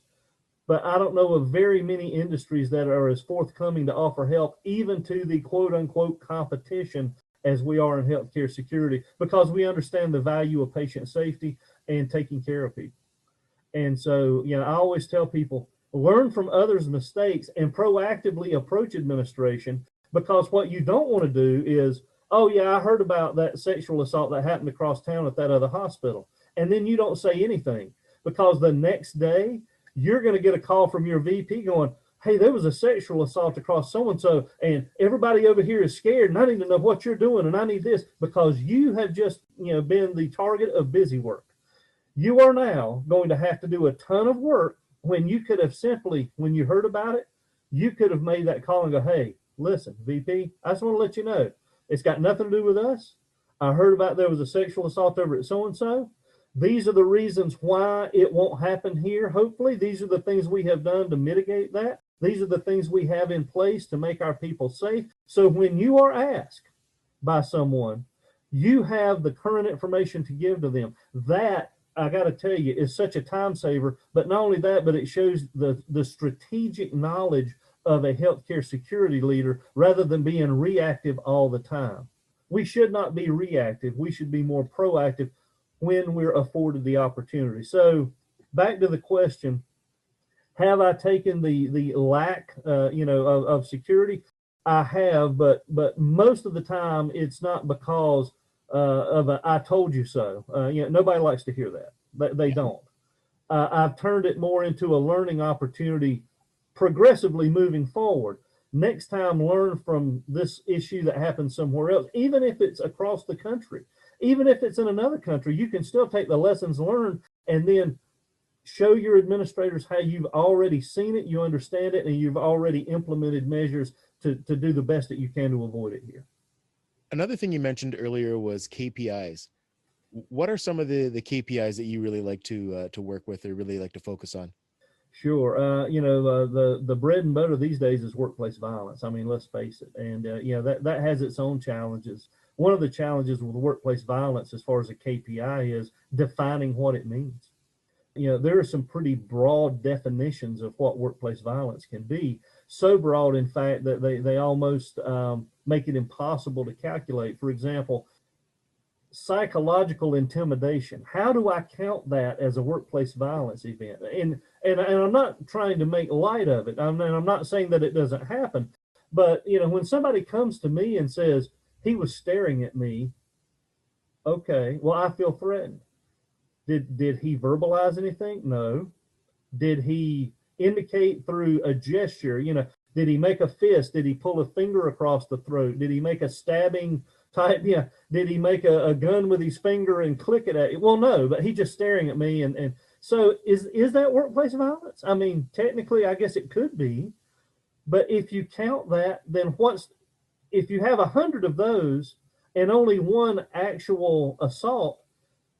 But I don't know of very many industries that are as forthcoming to offer help, even to the quote unquote competition, as we are in healthcare security, because we understand the value of patient safety and taking care of people. And so, I always tell people, learn from others' mistakes and proactively approach administration, because what you don't want to do is oh yeah, I heard about that sexual assault that happened across town at that other hospital. And then you don't say anything because the next day you're going to get a call from your VP going, hey, there was a sexual assault across so-and-so, and everybody over here is scared, and I need to know what you're doing, and I need this, because you have just, been the target of busy work. You are now going to have to do a ton of work when you could have simply, when you heard about it, you could have made that call and go, hey, listen, VP, I just want to let you know, it's got nothing to do with us. I heard about there was a sexual assault over at so-and-so. These are the reasons why it won't happen here. Hopefully, these are the things we have done to mitigate that. These are the things we have in place to make our people safe. So when you are asked by someone, you have the current information to give to them. That, I got to tell you, is such a time saver. But not only that, but it shows the strategic knowledge of a healthcare security leader rather than being reactive all the time. We should not be reactive. We should be more proactive when we're afforded the opportunity. So back to the question, have I taken the lack, of security? I have, but most of the time it's not because of a "I told you so." Nobody likes to hear that. They don't. I've turned it more into a learning opportunity, progressively moving forward. Next time, learn from this issue that happened somewhere else, even if it's across the country, even if it's in another country. You can still take the lessons learned and then show your administrators how you've already seen it, you understand it, and you've already implemented measures to do the best that you can to avoid it here. Another thing you mentioned earlier was KPIs. What are some of the KPIs that you really like to work with or really like to focus on? Sure. The bread and butter these days is workplace violence. I mean, let's face it. And, that has its own challenges. One of the challenges with workplace violence as far as a KPI is defining what it means. There are some pretty broad definitions of what workplace violence can be. So broad, in fact, that they almost make it impossible to calculate. For example, psychological intimidation. How do I count that as a workplace violence event? And I'm not trying to make light of it. I'm not saying that it doesn't happen. But, when somebody comes to me and says, he was staring at me, okay, well, I feel threatened. Did he verbalize anything? No. Did he indicate through a gesture? Did he make a fist? Did he pull a finger across the throat? Did he make a stabbing type? Did he make a gun with his finger and click it at you? Well, no, but he's just staring at me. And so is that workplace violence? I mean, technically, I guess it could be. But if you count that, then if you have 100 of those and only one actual assault,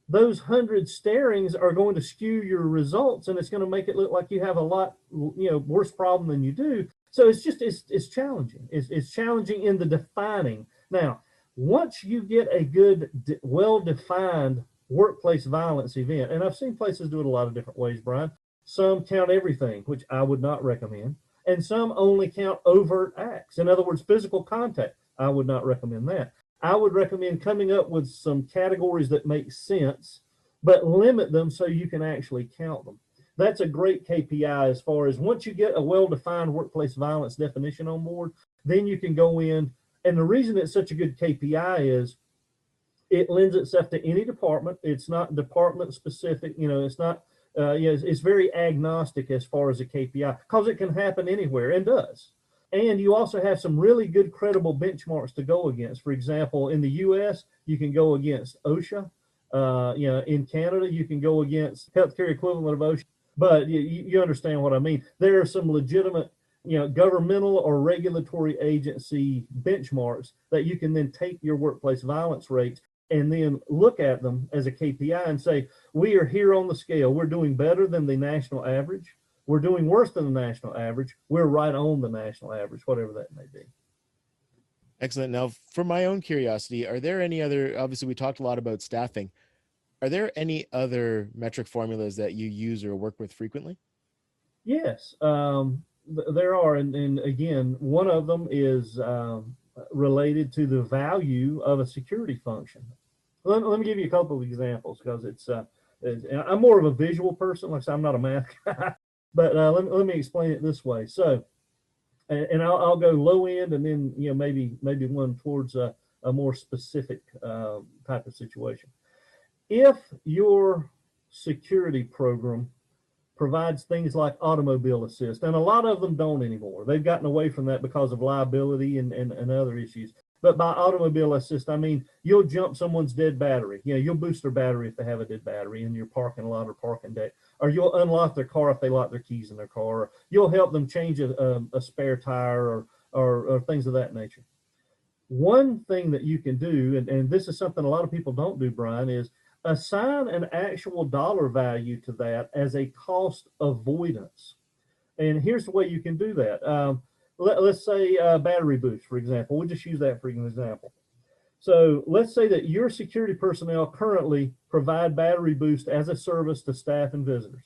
those 100 starings are going to skew your results, and it's going to make it look like you have a lot, worse problem than you do. So it's challenging. It's challenging in the defining. Now, once you get a good, well-defined workplace violence event, and I've seen places do it a lot of different ways, Brian. Some count everything, which I would not recommend, and some only count overt acts. In other words, physical contact. I would not recommend that. I would recommend coming up with some categories that make sense, but limit them so you can actually count them. That's a great KPI as far as once you get a well-defined workplace violence definition on board, then you can go in. And the reason it's such a good KPI is it lends itself to any department. It's not department specific. It's not, it's very agnostic as far as a KPI because it can happen anywhere and does. And you also have some really good credible benchmarks to go against. For example, in the US, you can go against OSHA. In Canada, you can go against healthcare equivalent of OSHA. But you understand what I mean. There are some legitimate, governmental or regulatory agency benchmarks that you can then take your workplace violence rates and then look at them as a KPI and say, we are here on the scale. We're doing better than the national average. We're doing worse than the national average. We're right on the national average, whatever that may be. Excellent. Now, for my own curiosity, are there any other, obviously we talked a lot about staffing. Are there any other metric formulas that you use or work with frequently? Yes, there are. And again, one of them is related to the value of a security function. Let me give you a couple of examples because I'm more of a visual person. Like I said, I'm not a math guy. But let me explain it this way. So, and I'll go low end, and then maybe one towards a more specific type of situation. If your security program provides things like automobile assist, and a lot of them don't anymore. They've gotten away from that because of liability and other issues. But by automobile assist, I mean you'll jump someone's dead battery. You know, you'll boost their battery if they have a dead battery in your parking lot or parking deck, or you'll unlock their car if they lock their keys in their car, or you'll help them change a spare tire or things of that nature. One thing that you can do, and this is something a lot of people don't do, Brian, is assign an actual dollar value to that as a cost avoidance. And here's the way you can do that. Let's say battery boost, for example. We'll just use that for an example. So let's say that your security personnel currently provide battery boost as a service to staff and visitors.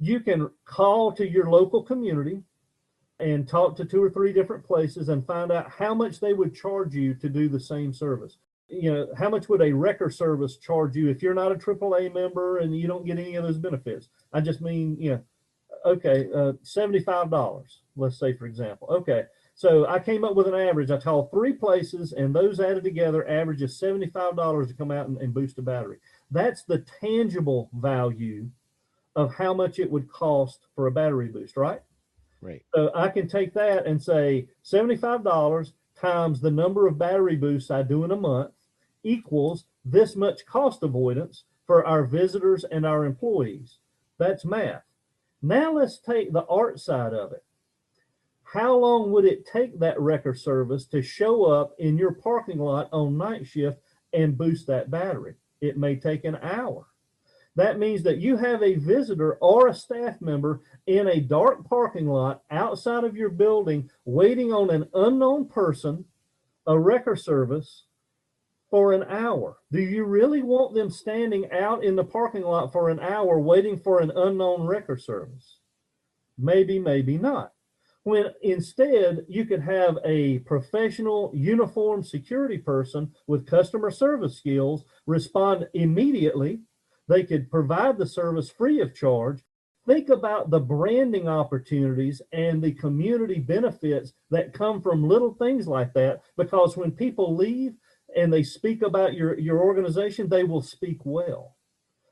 You can call to your local community and talk to 2 or 3 different places and find out how much they would charge you to do the same service. You know, how much would a wrecker service charge you if you're not a AAA member and you don't get any of those benefits? I just mean, you know, okay, $75, let's say, for example. Okay, so I came up with an average. I called 3 places, and those added together averages $75 to come out and boost a battery. That's the tangible value of how much it would cost for a battery boost, right? Right. So I can take that and say $75 times the number of battery boosts I do in a month equals this much cost avoidance for our visitors and our employees. That's math. Now let's take the art side of it. How long would it take that wrecker service to show up in your parking lot on night shift and boost that battery? It may take an hour. That means that you have a visitor or a staff member in a dark parking lot outside of your building waiting on an unknown person, a wrecker service, for an hour. Do you really want them standing out in the parking lot for an hour waiting for an unknown wrecker service? Maybe, maybe not. When instead you could have a professional uniformed security person with customer service skills respond immediately. They could provide the service free of charge. Think about the branding opportunities and the community benefits that come from little things like that, because when people leave and they speak about your organization, they will speak well.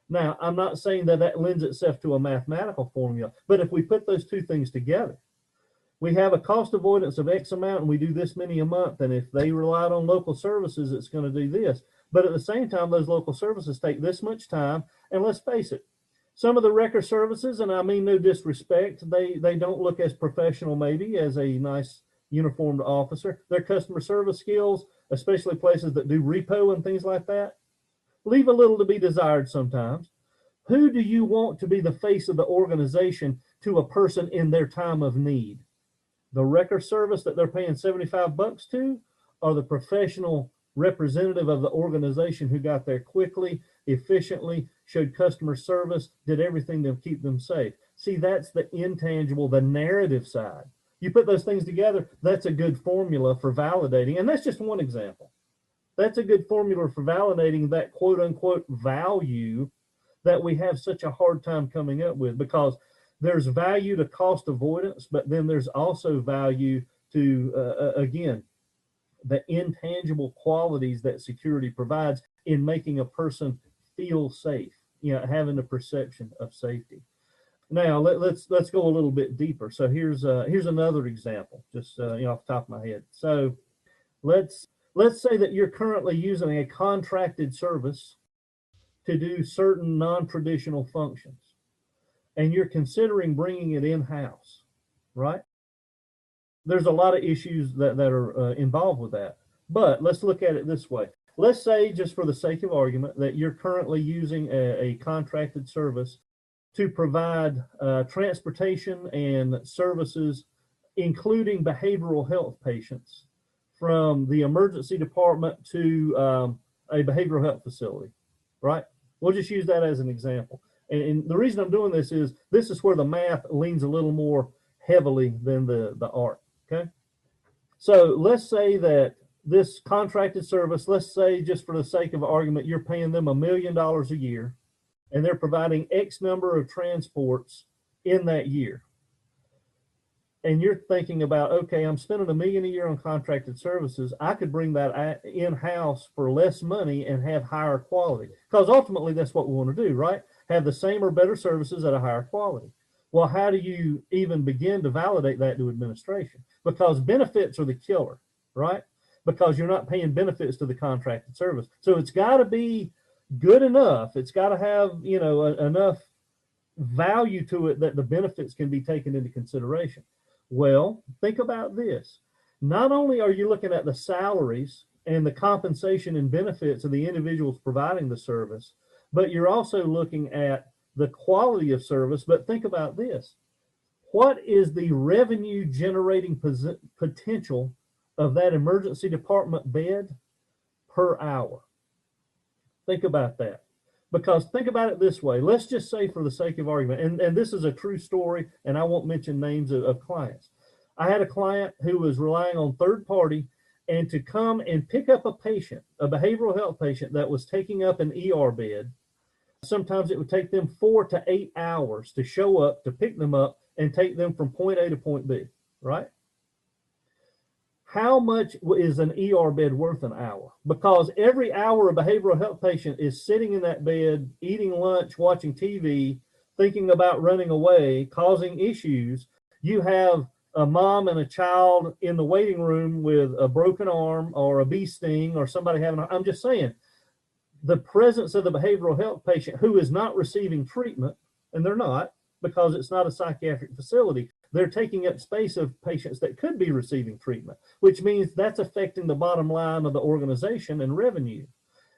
Now, I'm not saying that that lends itself to a mathematical formula, but if we put those 2 things together, we have a cost avoidance of X amount and we do this many a month. And if they relied on local services, it's going to do this. But at the same time, those local services take this much time. And let's face it, some of the wrecker services, and I mean no disrespect, they don't look as professional maybe as a nice uniformed officer. Their customer service skills, especially places that do repo and things like that, leave a little to be desired sometimes. Who do you want to be the face of the organization to a person in their time of need? The wrecker service that they're paying $75 to, or the professional representative of the organization who got there quickly, efficiently, showed customer service, did everything to keep them safe? See, that's the intangible, the narrative side. You put those things together, that's a good formula for validating. And that's just one example. That's a good formula for validating that quote unquote value that we have such a hard time coming up with, because there's value to cost avoidance, but then there's also value to, again, the intangible qualities that security provides in making a person feel safe, you know, having a perception of safety. Now let's go a little bit deeper. So here's another example, just off the top of my head. So let's say that you're currently using a contracted service to do certain non-traditional functions, and you're considering bringing it in-house, right? There's a lot of issues that are involved with that. But let's look at it this way. Let's say, just for the sake of argument, that you're currently using a contracted service to provide transportation and services, including behavioral health patients, from the emergency department to a behavioral health facility, right? We'll just use that as an example. And the reason I'm doing this is where the math leans a little more heavily than the art, okay? So let's say that this contracted service, let's say just for the sake of argument, you're paying them $1 million a year, and they're providing X number of transports in that year. and you're thinking about, okay, I'm spending $1 million a year on contracted services. I could bring that in-house for less money and have higher quality, because ultimately that's what we want to do, right? Have the same or better services at a higher quality. Well, how do you even begin to validate that to administration? Because benefits are the killer, right? Because you're not paying benefits to the contracted service. So it's got to be good enough. It's got to have, enough value to it that the benefits can be taken into consideration. Well, think about this. Not only are you looking at the salaries and the compensation and benefits of the individuals providing the service, but you're also looking at the quality of service. But think about this. What is the revenue generating potential of that emergency department bed per hour? Think about that. Because think about it this way. Let's just say, for the sake of argument, and this is a true story, and I won't mention names of clients. I had a client who was relying on third party and to come and pick up a patient, a behavioral health patient that was taking up an ER bed. Sometimes it would take them 4 to 8 hours to show up, to pick them up and take them from point A to point B, right? How much is an ER bed worth an hour? Because every hour a behavioral health patient is sitting in that bed, eating lunch, watching TV, thinking about running away, causing issues. You have a mom and a child in the waiting room with a broken arm or a bee sting or somebody I'm just saying, the presence of the behavioral health patient who is not receiving treatment, and they're not, because it's not a psychiatric facility, they're taking up space of patients that could be receiving treatment, which means that's affecting the bottom line of the organization and revenue.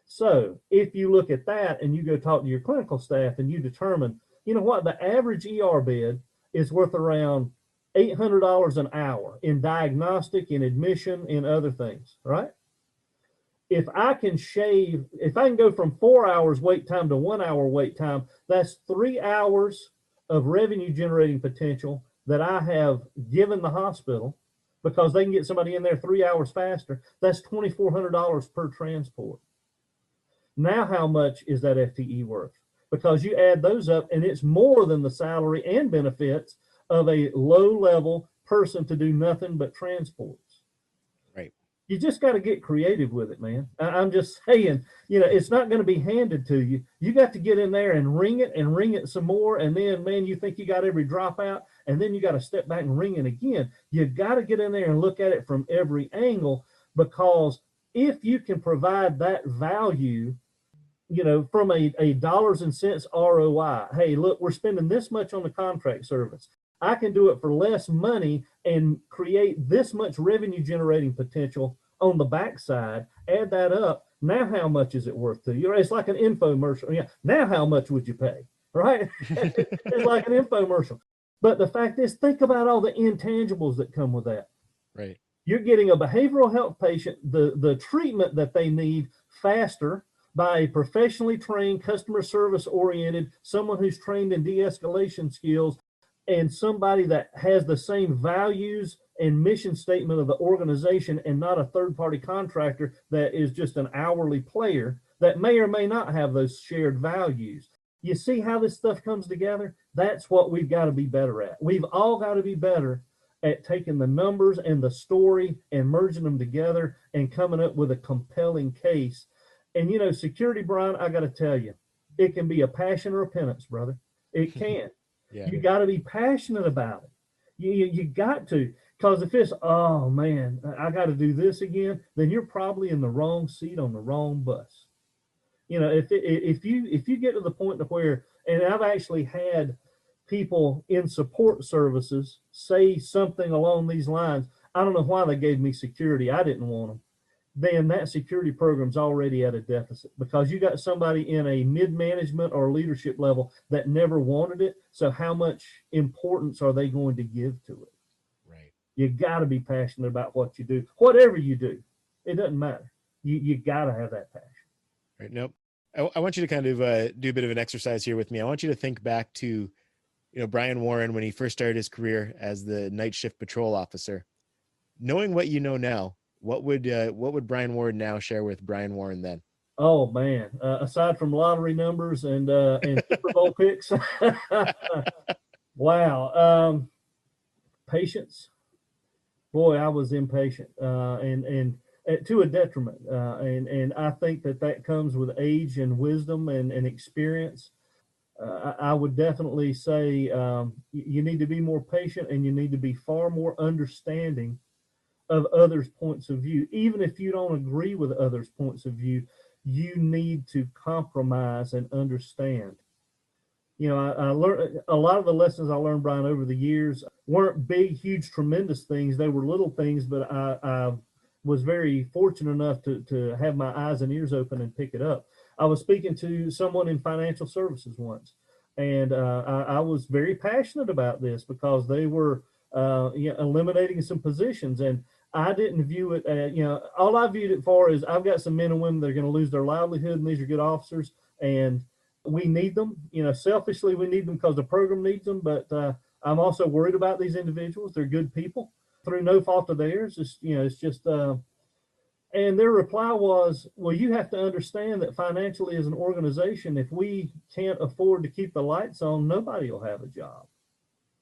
So if you look at that and you go talk to your clinical staff and you determine, you know what, the average ER bed is worth around $800 an hour in diagnostic, in admission, in other things, right? If I can go from 4 hours wait time to 1 hour wait time, that's 3 hours of revenue generating potential that I have given the hospital, because they can get somebody in there 3 hours faster. That's $2,400 per transport. Now, how much is that FTE worth? Because you add those up and it's more than the salary and benefits of a low-level person to do nothing but transports. Right. You just got to get creative with it, man. I'm just saying, it's not going to be handed to you. You got to get in there and ring it some more. And then, man, you think you got every dropout, and then you got to step back and ring it again. You got to get in there and look at it from every angle, because if you can provide that value, from a dollars and cents ROI, hey, look, we're spending this much on the contract service. I can do it for less money and create this much revenue generating potential on the backside. Add that up. Now, how much is it worth to you? It's like an infomercial. Yeah. Now, how much would you pay? Right? It's like an infomercial. But the fact is, think about all the intangibles that come with that. Right. You're getting a behavioral health patient the treatment that they need faster by a professionally trained, customer service oriented, someone who's trained in de-escalation skills, and somebody that has the same values and mission statement of the organization, and not a third-party contractor that is just an hourly player that may or may not have those shared values. You see how this stuff comes together? That's what we've got to be better at. We've all got to be better at taking the numbers and the story and merging them together and coming up with a compelling case. And, security, Bryan, I got to tell you, it can be a passion or a penance, brother. It can. Yeah. You got to be passionate about it. You got to, because if it's, oh man, I got to do this again, then you're probably in the wrong seat on the wrong bus. If you get to the point to where, and I've actually had people in support services say something along these lines, I don't know why they gave me security. I didn't want them. Then that security program's already at a deficit, because you got somebody in a mid-management or leadership level that never wanted it. So how much importance are they going to give to it? Right. You got to be passionate about what you do, whatever you do. It doesn't matter. You got to have that passion. Right. Nope. I want you to kind of do a bit of an exercise here with me. I want you to think back to, Bryan Warren, when he first started his career as the night shift patrol officer. Knowing what you know now, what would Bryan Warren now share with Bryan Warren then? Oh man, aside from lottery numbers and Super Bowl picks, wow. Patience. Boy, I was impatient, and to a detriment. And I think that comes with age and wisdom and experience. I would definitely say you need to be more patient, and you need to be far more understanding of others' points of view. Even if you don't agree with others' points of view, you need to compromise and understand. I learned a lot of the lessons I learned, Brian, over the years weren't big, huge, tremendous things. They were little things, but I was very fortunate enough to have my eyes and ears open and pick it up. I was speaking to someone in financial services once, and I was very passionate about this because they were eliminating some positions, and I didn't view it as, all I viewed it for is I've got some men and women that are going to lose their livelihood, and these are good officers, and we need them. Selfishly, we need them because the program needs them, but I'm also worried about these individuals. They're good people through no fault of theirs. It's just, and their reply was, well, you have to understand that financially as an organization, if we can't afford to keep the lights on, nobody will have a job.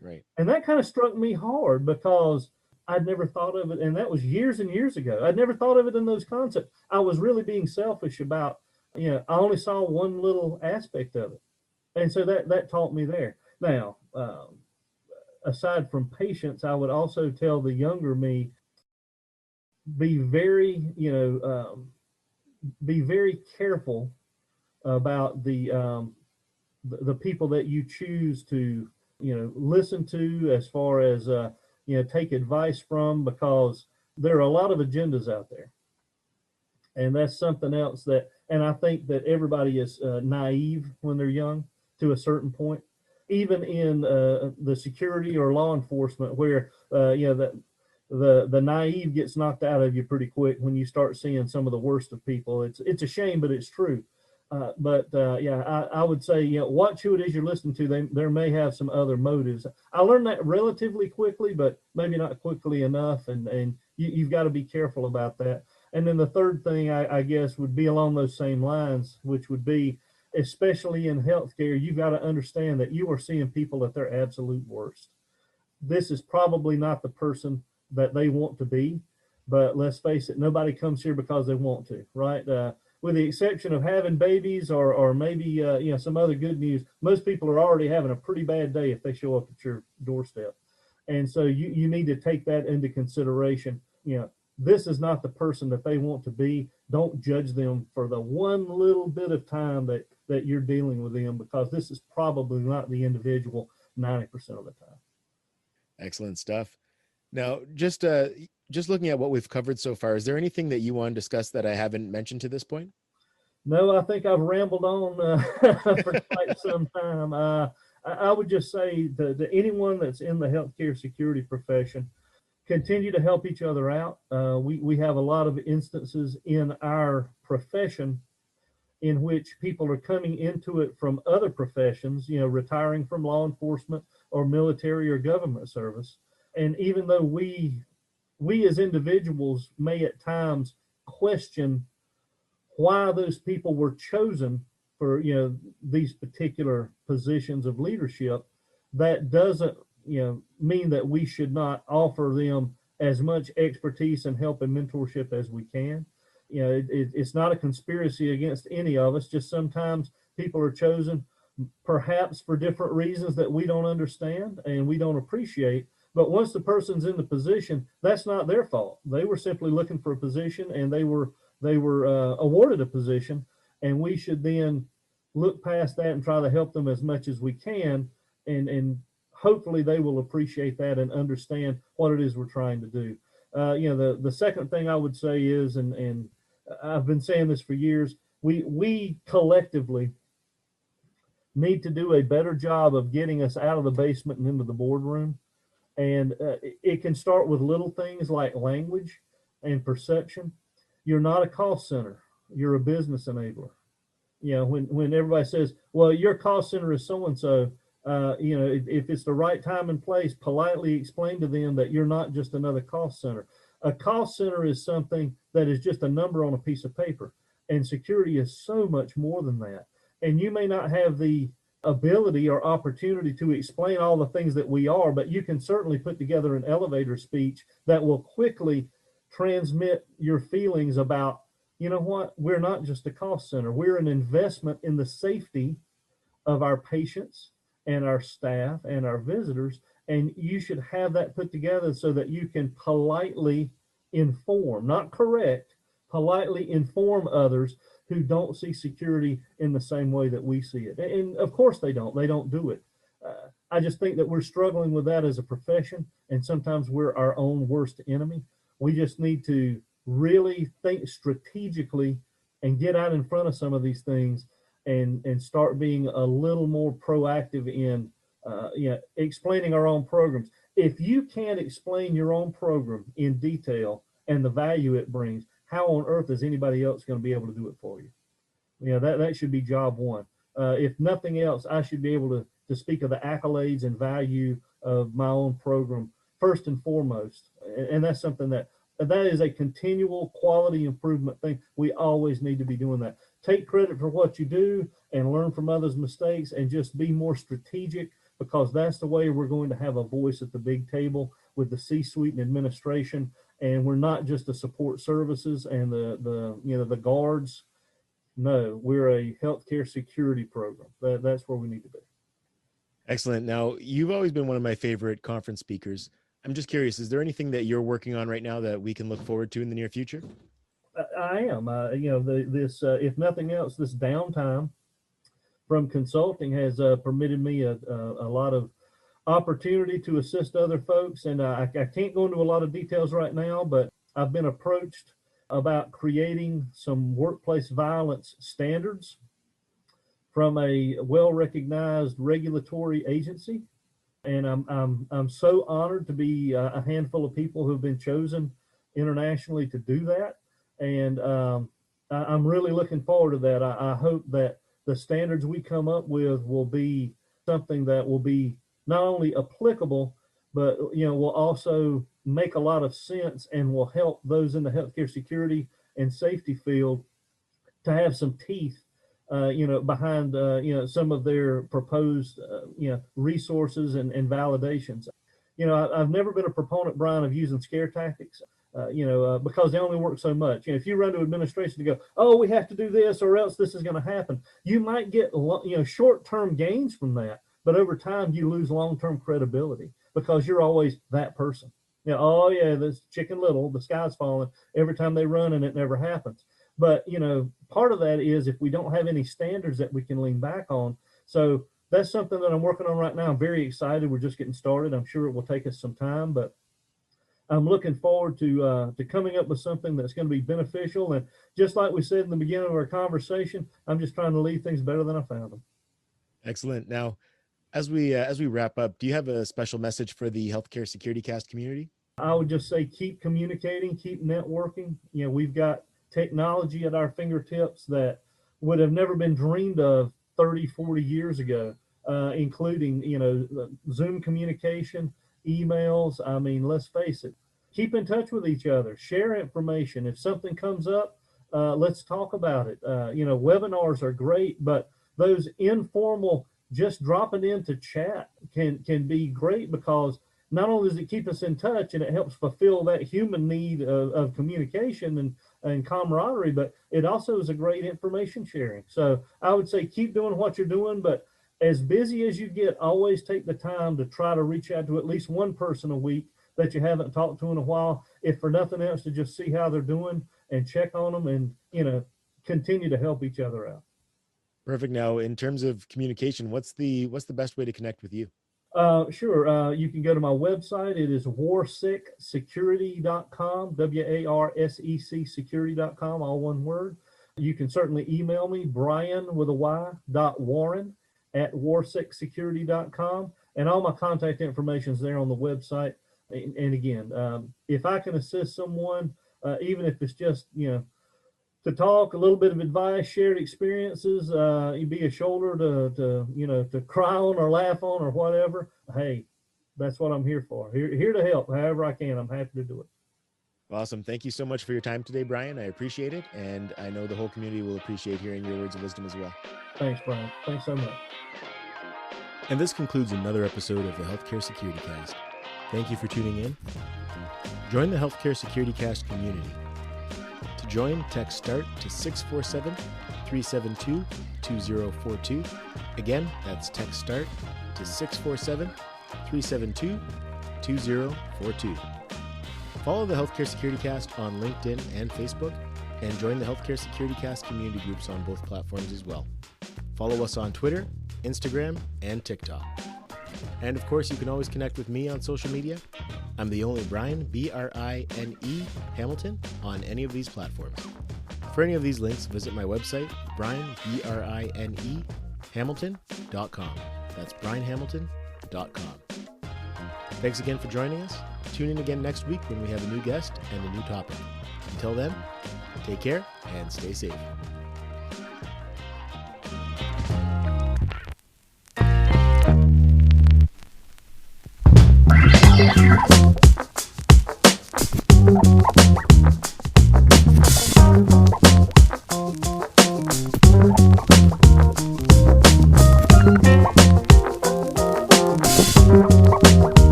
Right. And that kind of struck me hard because I'd never thought of it. And that was years and years ago. I'd never thought of it in those concepts. I was really being selfish about, I only saw one little aspect of it. And so that taught me there. Now, aside from patience, I would also tell the younger me, be very careful about the people that you choose to listen to, as far as take advice from, because there are a lot of agendas out there, and that's something else and I think that everybody is naive when they're young to a certain point, even in the security or law enforcement, where the naive gets knocked out of you pretty quick when you start seeing some of the worst of people. It's a shame, but it's true. I would say, watch who it is you're listening to. There may have some other motives. I learned that relatively quickly, but maybe not quickly enough. And you've got to be careful about that. And then the third thing, I guess, would be along those same lines, which would be, especially in healthcare, you've got to understand that you are seeing people at their absolute worst. This is probably not the person that they want to be, but let's face it, nobody comes here because they want to, right? With the exception of having babies or maybe some other good news, most people are already having a pretty bad day if they show up at your doorstep. And so you need to take that into consideration. This is not the person that they want to be. Don't judge them for the one little bit of time that you're dealing with them, because this is probably not the individual 90% of the time. Excellent stuff. Now, just looking at what we've covered so far, is there anything that you want to discuss that I haven't mentioned to this point? No, I think I've rambled on for quite some time. I would just say to anyone that's in the healthcare security profession, continue to help each other out. We have a lot of instances in our profession in which people are coming into it from other professions, retiring from law enforcement or military or government service. And even though we as individuals may at times question why those people were chosen for these particular positions of leadership, that doesn't mean that we should not offer them as much expertise and help and mentorship as we can. It's not a conspiracy against any of us. Just sometimes people are chosen perhaps for different reasons that we don't understand and we don't appreciate. But once the person's in the position, that's not their fault. They were simply looking for a position, and they were awarded a position, and we should then look past that and try to help them as much as we can, and hopefully they will appreciate that and understand what it is we're trying to do. The second thing I would say is, and I've been saying this for years, we collectively need to do a better job of getting us out of the basement and into the boardroom. And it can start with little things like language and perception. You're not a cost center. You're a business enabler. When everybody says, well, your cost center is so-and-so, if it's the right time and place, politely explain to them that you're not just another cost center. A cost center is something that is just a number on a piece of paper. And security is so much more than that. And you may not have the ability or opportunity to explain all the things that we are, but you can certainly put together an elevator speech that will quickly transmit your feelings about, you know what, we're not just a cost center. We're an investment in the safety of our patients and our staff and our visitors. And you should have that put together so that you can politely inform, not correct, politely inform others who don't see security in the same way that we see it. And of course they don't do it. I just think that we're struggling with that as a profession, and sometimes we're our own worst enemy. We just need to really think strategically and get out in front of some of these things and start being a little more proactive in explaining our own programs. If you can't explain your own program in detail and the value it brings, how on earth is anybody else going to be able to do it for you? That should be job one. If nothing else, I should be able to speak of the accolades and value of my own program first and foremost. And that's something that is a continual quality improvement thing. We always need to be doing that. Take credit for what you do and learn from others' mistakes, and just be more strategic, because that's the way we're going to have a voice at the big table with the C-suite and administration. And we're not just the support services and the guards. No, we're a healthcare security program. That's where we need to be. Excellent. Now, you've always been one of my favorite conference speakers. I'm just curious, is there anything that you're working on right now that we can look forward to in the near future? I am. If nothing else, this downtime from consulting has permitted me a lot of opportunity to assist other folks. And I can't go into a lot of details right now, but I've been approached about creating some workplace violence standards from a well-recognized regulatory agency. And I'm so honored to be a handful of people who have been chosen internationally to do that. And I'm really looking forward to that. I hope that the standards we come up with will be something that will be not only applicable, but will also make a lot of sense and will help those in the healthcare security and safety field to have some teeth, behind some of their proposed resources and validations. I've never been a proponent, Brian, of using scare tactics. Because they only work so much. If you run to administration to go, oh, we have to do this or else this is going to happen, you might get short-term gains from that, but over time you lose long-term credibility because you're always that person. Oh yeah, this Chicken Little, the sky's falling every time they run and it never happens. But part of that is if we don't have any standards that we can lean back on. So that's something that I'm working on right now. I'm very excited. We're just getting started. I'm sure it will take us some time, but I'm looking forward to coming up with something that's going to be beneficial. And just like we said in the beginning of our conversation, I'm just trying to leave things better than I found them. Excellent. Now, as we wrap up, do you have a special message for the Healthcare Security Cast community? I would just say keep communicating, keep networking. We've got technology at our fingertips that would have never been dreamed of 30, 40 years ago, including, Zoom communication, emails. I mean, let's face it, keep in touch with each other, share information. If something comes up, let's talk about it. Webinars are great, but those informal, just dropping into chat can be great, because not only does it keep us in touch and it helps fulfill that human need of communication and camaraderie, but it also is a great information sharing. So I would say keep doing what you're doing, but as busy as you get, always take the time to try to reach out to at least one person a week that you haven't talked to in a while, if for nothing else, to just see how they're doing and check on them and, continue to help each other out. Perfect. Now, in terms of communication, what's the best way to connect with you? Sure. You can go to my website. It is warsec.security.com, WARSEC security.com, all one word. You can certainly email me, Bryan with a Y, .Warren at warsecsecurity.com. And all my contact information is there on the website. And again, if I can assist someone, even if it's just, to talk, a little bit of advice, shared experiences, you'd be a shoulder to cry on or laugh on or whatever. Hey, that's what I'm here for. Here to help however I can. I'm happy to do it. Awesome. Thank you so much for your time today, Bryan. I appreciate it. And I know the whole community will appreciate hearing your words of wisdom as well. Thanks, Brian. Thanks so much. And this concludes another episode of the Healthcare Security Cast. Thank you for tuning in. Join the Healthcare Security Cast community. To join, text START to 647-372-2042. Again, that's text START to 647-372-2042. Follow the Healthcare Security Cast on LinkedIn and Facebook, and join the Healthcare Security Cast community groups on both platforms as well. Follow us on Twitter, Instagram, and TikTok. And of course, you can always connect with me on social media. I'm the only Bryan, B-R-I-N-E, Hamilton, on any of these platforms. For any of these links, visit my website, Bryan, B-R-I-N-E, Hamilton.com. That's BryanHamilton.com. Thanks again for joining us. Tune in again next week when we have a new guest and a new topic. Until then, take care and stay safe.